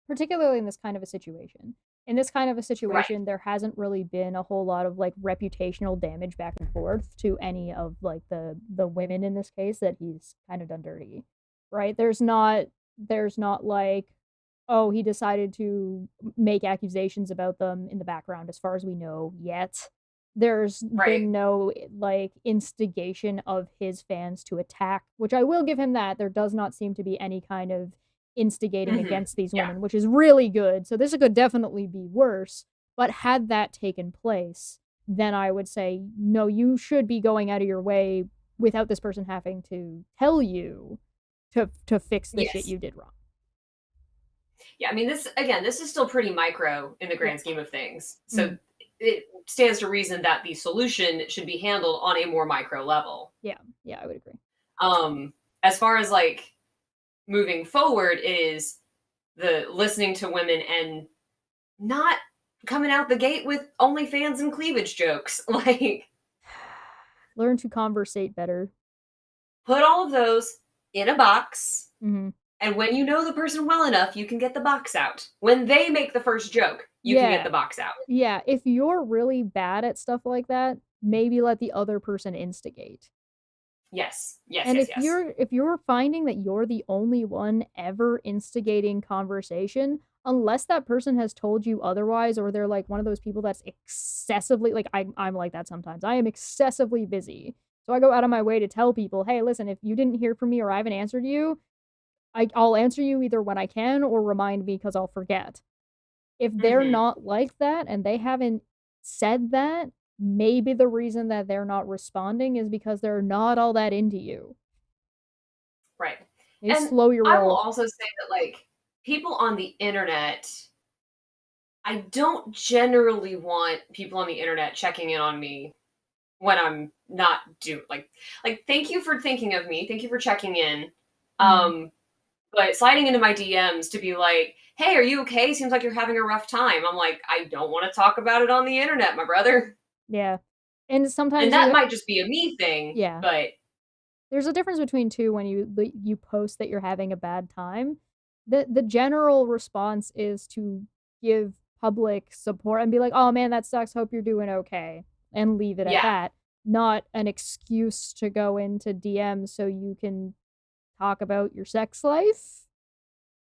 Particularly in this kind of a situation. In this kind of a situation, there hasn't really been a whole lot of like reputational damage back and forth to any of like the women in this case that he's kind of done dirty. Right? There's not like, oh, he decided to make accusations about them in the background as far as we know yet. There's been no like instigation of his fans to attack, which I will give him that. There does not seem to be any kind of instigating against these women, which is really good. So this could definitely be worse. But had that taken place, then I would say, no, you should be going out of your way without this person having to tell you to fix the Yes. shit you did wrong. Yeah, I mean, this is still pretty micro in the grand scheme of things. So it stands to reason that the solution should be handled on a more micro level. Yeah, I would agree. As far as like moving forward is the listening to women and not coming out the gate with OnlyFans and cleavage jokes. Like, learn to conversate better. Put all of those in a box. Mm-hmm. And when you know the person well enough, you can get the box out. When they make the first joke, you can get the box out. Yeah, if you're really bad at stuff like that, maybe let the other person instigate. Yes. And if you're finding that you're the only one ever instigating conversation, unless that person has told you otherwise, or they're like one of those people that's excessively like I'm like that sometimes. I am excessively busy. So I go out of my way to tell people, hey, listen, if you didn't hear from me or I haven't answered you, I'll answer you either when I can or remind me because I'll forget. If they're not like that and they haven't said that, maybe the reason that they're not responding is because they're not all that into you. Right. Maybe slow your roll. I will also say that, like, people on the internet, I don't generally want people on the internet checking in on me when I'm not doing, like, thank you for thinking of me. Thank you for checking in. But sliding into my DMs to be like, hey, are you okay? Seems like you're having a rough time. I'm like, I don't want to talk about it on the internet, my brother. Yeah. And sometimes and that might just be a me thing. Yeah. But there's a difference between two when you post that you're having a bad time. The general response is to give public support and be like, oh man, that sucks. Hope you're doing okay. And leave it at that. Not an excuse to go into DMs so you can talk about your sex life.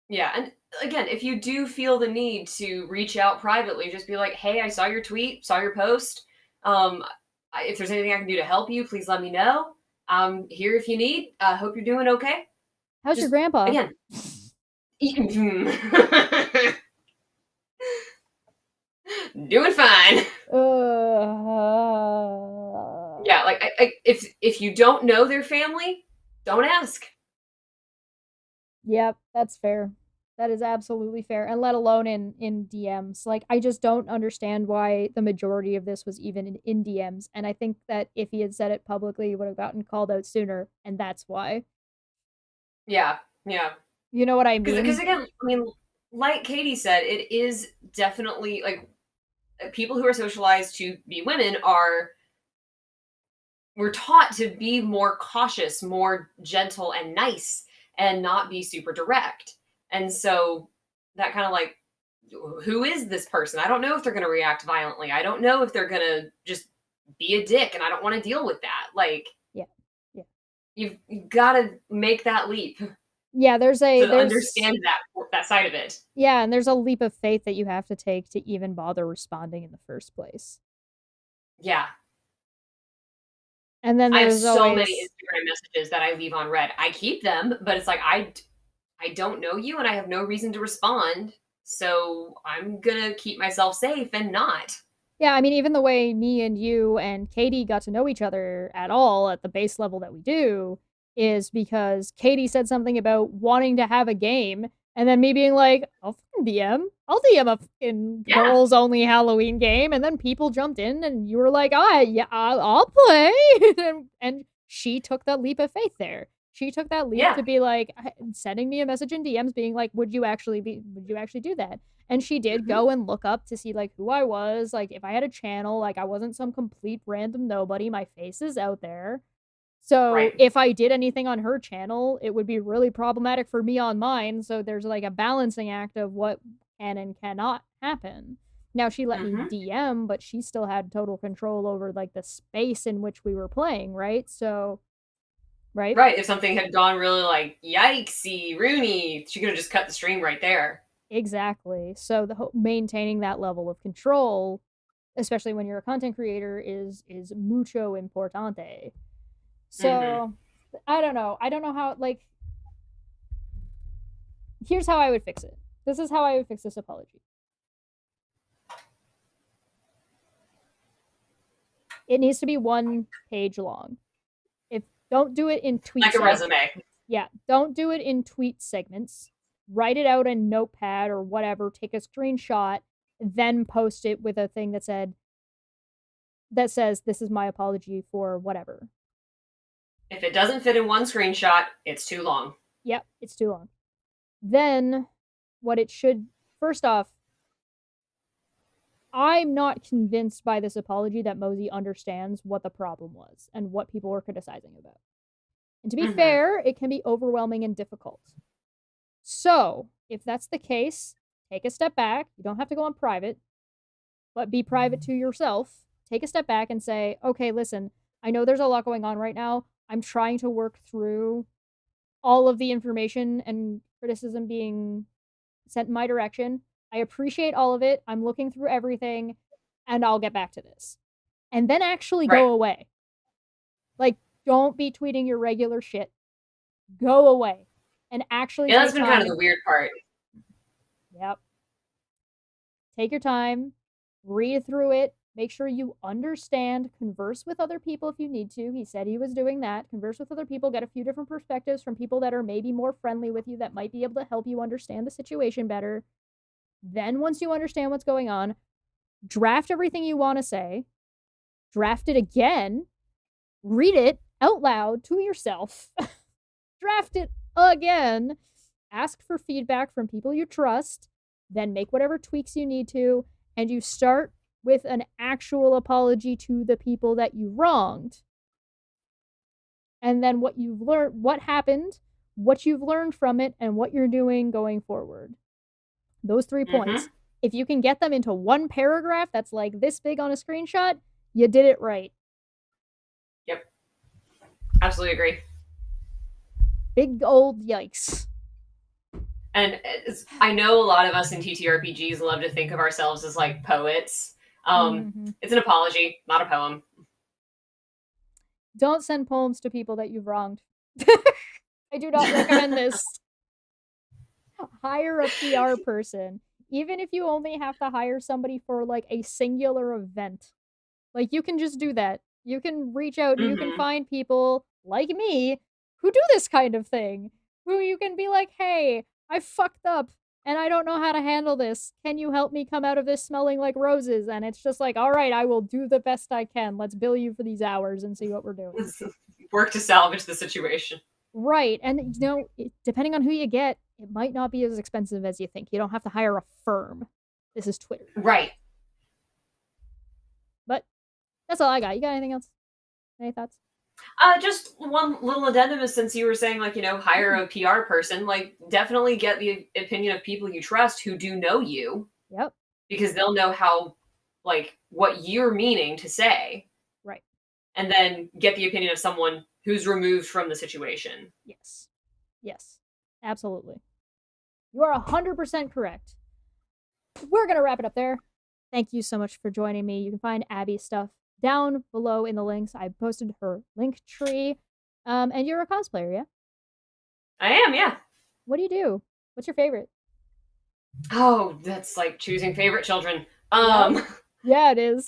Yeah, and again, if you do feel the need to reach out privately, just be like, hey, I saw your tweet, saw your post. If there's anything I can do to help you, please let me know. I'm here if you need. Hope you're doing okay. How's your grandpa? Again. Doing fine. Yeah, like if you don't know their family, don't ask. Yep, that's fair. That is absolutely fair. And let alone in DMs. Like, I just don't understand why the majority of this was even in DMs. And I think that if he had said it publicly, he would have gotten called out sooner. And that's why. Yeah. You know what I mean? Because again, I mean, like Katie said, it is definitely like people who are socialized to be women we're taught to be more cautious, more gentle and nice, and not be super direct. And so that kind of like, who is this person? I don't know if they're going to react violently. I don't know if they're going to just be a dick, and I don't want to deal with that. Like, you've got to make that leap. Yeah, there's understand that side of it. Yeah, and there's a leap of faith that you have to take to even bother responding in the first place. Yeah. And then there's I have so many Instagram messages that I leave on read. I keep them, but it's like I don't know you and I have no reason to respond, so I'm gonna keep myself safe and not. Yeah, I mean, even the way me and you and Katie got to know each other at all at the base level that we do is because Katie said something about wanting to have a game, and then me being like, I'll DM a fucking girls only Halloween game, and then people jumped in and you were like, I'll play. and she took that leap of faith there. She took that leap to be like sending me a message in DMs being like, would you actually do that? And she did go and look up to see like who I was, like if I had a channel, like I wasn't some complete random nobody, my face is out there. So if I did anything on her channel, it would be really problematic for me on mine. So there's like a balancing act of what can and cannot happen. Now she let me DM, but she still had total control over like the space in which we were playing, right? So, right? If something had gone really like yikesy, Rooney, she could have just cut the stream right there. Exactly. So maintaining that level of control, especially when you're a content creator, is mucho importante. So, I don't know. I don't know how, like, here's how I would fix it. This is how I would fix this apology. It needs to be 1 page long. Don't do it in tweets. Like a resume. Yeah, don't do it in tweet segments. Write it out in Notepad or whatever, take a screenshot, then post it with a thing that says, this is my apology for whatever. If it doesn't fit in one screenshot, it's too long. Yep, it's too long. Then what it should, first off, I'm not convinced by this apology that Mosey understands what the problem was and what people were criticizing about. And to be fair, it can be overwhelming and difficult. So, if that's the case, take a step back. You don't have to go on private, but be private to yourself. Take a step back and say, okay, listen, I know there's a lot going on right now. I'm trying to work through all of the information and criticism being sent in my direction. I appreciate all of it. I'm looking through everything, and I'll get back to this. And then actually go away. Like, don't be tweeting your regular shit. Go away. And actually yeah, that's been kind of the weird part. Yep. Take your time. Read through it. Make sure you understand. Converse with other people if you need to. He said he was doing that. Converse with other people. Get a few different perspectives from people that are maybe more friendly with you that might be able to help you understand the situation better. Then once you understand what's going on, draft everything you want to say. Draft it again. Read it out loud to yourself. Draft it again. Ask for feedback from people you trust. Then make whatever tweaks you need to. And you start with an actual apology to the people that you wronged. And then what you've learned, what happened, what you've learned from it, and what you're doing going forward. Those 3 points. If you can get them into one paragraph that's like this big on a screenshot, you did it right. Yep. Absolutely agree. Big old yikes. And I know a lot of us in TTRPGs love to think of ourselves as like poets. It's an apology, not a poem. Don't send poems to people that you've wronged. I do not recommend this. Hire a PR person. Even if you only have to hire somebody for like a singular event. Like you can just do that. You can reach out and you can find people like me who do this kind of thing. Who you can be like, hey, I fucked up and I don't know how to handle this. Can you help me come out of this smelling like roses? And it's just like, all right, I will do the best I can. Let's bill you for these hours and see what we're doing. Work to salvage the situation. Right. And, you know, depending on who you get, it might not be as expensive as you think. You don't have to hire a firm. This is Twitter. Right. But that's all I got. You got anything else? Any thoughts? Just one little addendum is since you were saying, like, you know, hire a PR person, like, definitely get the opinion of people you trust who do know you. Yep. Because they'll know how, like, what you're meaning to say. Right. And then get the opinion of someone who's removed from the situation. Yes. Yes. Absolutely. You are 100% correct. We're going to wrap it up there. Thank you so much for joining me. You can find Abby's stuff down below in the links. I posted her link tree. And you're a cosplayer, yeah? I am, yeah. What do you do? What's your favorite? Oh, that's like choosing favorite children. Yeah, it is.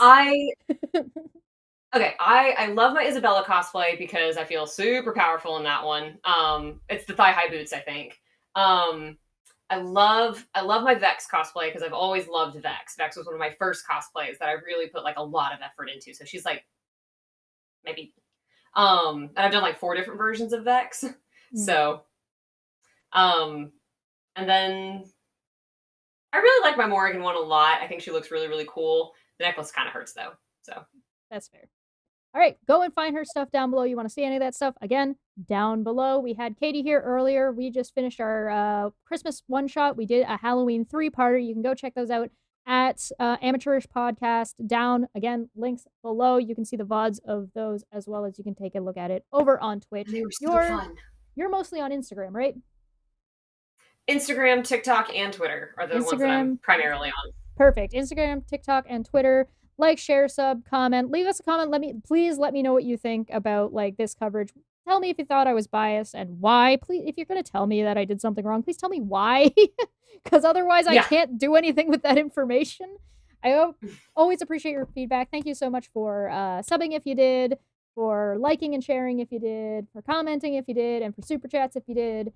Okay, I love my Isabella cosplay because I feel super powerful in that one. It's the thigh-high boots, I think. I love my Vex cosplay because I've always loved Vex. Vex was one of my first cosplays that I really put like a lot of effort into. So she's like maybe and I've done like 4 different versions of Vex. So and then I really like my Morrigan one a lot. I think she looks really, really cool. The necklace kind of hurts though. So that's fair. All right, go and find her stuff down below. You want to see any of that stuff? Again, down below. We had Katie here earlier. We just finished our Christmas one-shot. We did a Halloween 3-parter. You can go check those out at Amateurish Podcast. Down, again, links below. You can see the VODs of those as well as you can take a look at it over on Twitch. They were so fun. You're mostly on Instagram, right? Instagram, TikTok, and Twitter are the ones that I'm primarily on. Perfect. Instagram, TikTok, and Twitter. Like, share, sub, comment. Leave us a comment. Please let me know what you think about like this coverage. Tell me if you thought I was biased and why. Please, if you're going to tell me that I did something wrong, please tell me why. Because otherwise I can't do anything with that information. I always appreciate your feedback. Thank you so much for subbing if you did. for liking and sharing if you did, for commenting if you did, and for super chats if you did.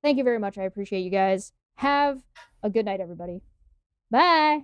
Thank you very much. I appreciate you guys. Have a good night, everybody. Bye.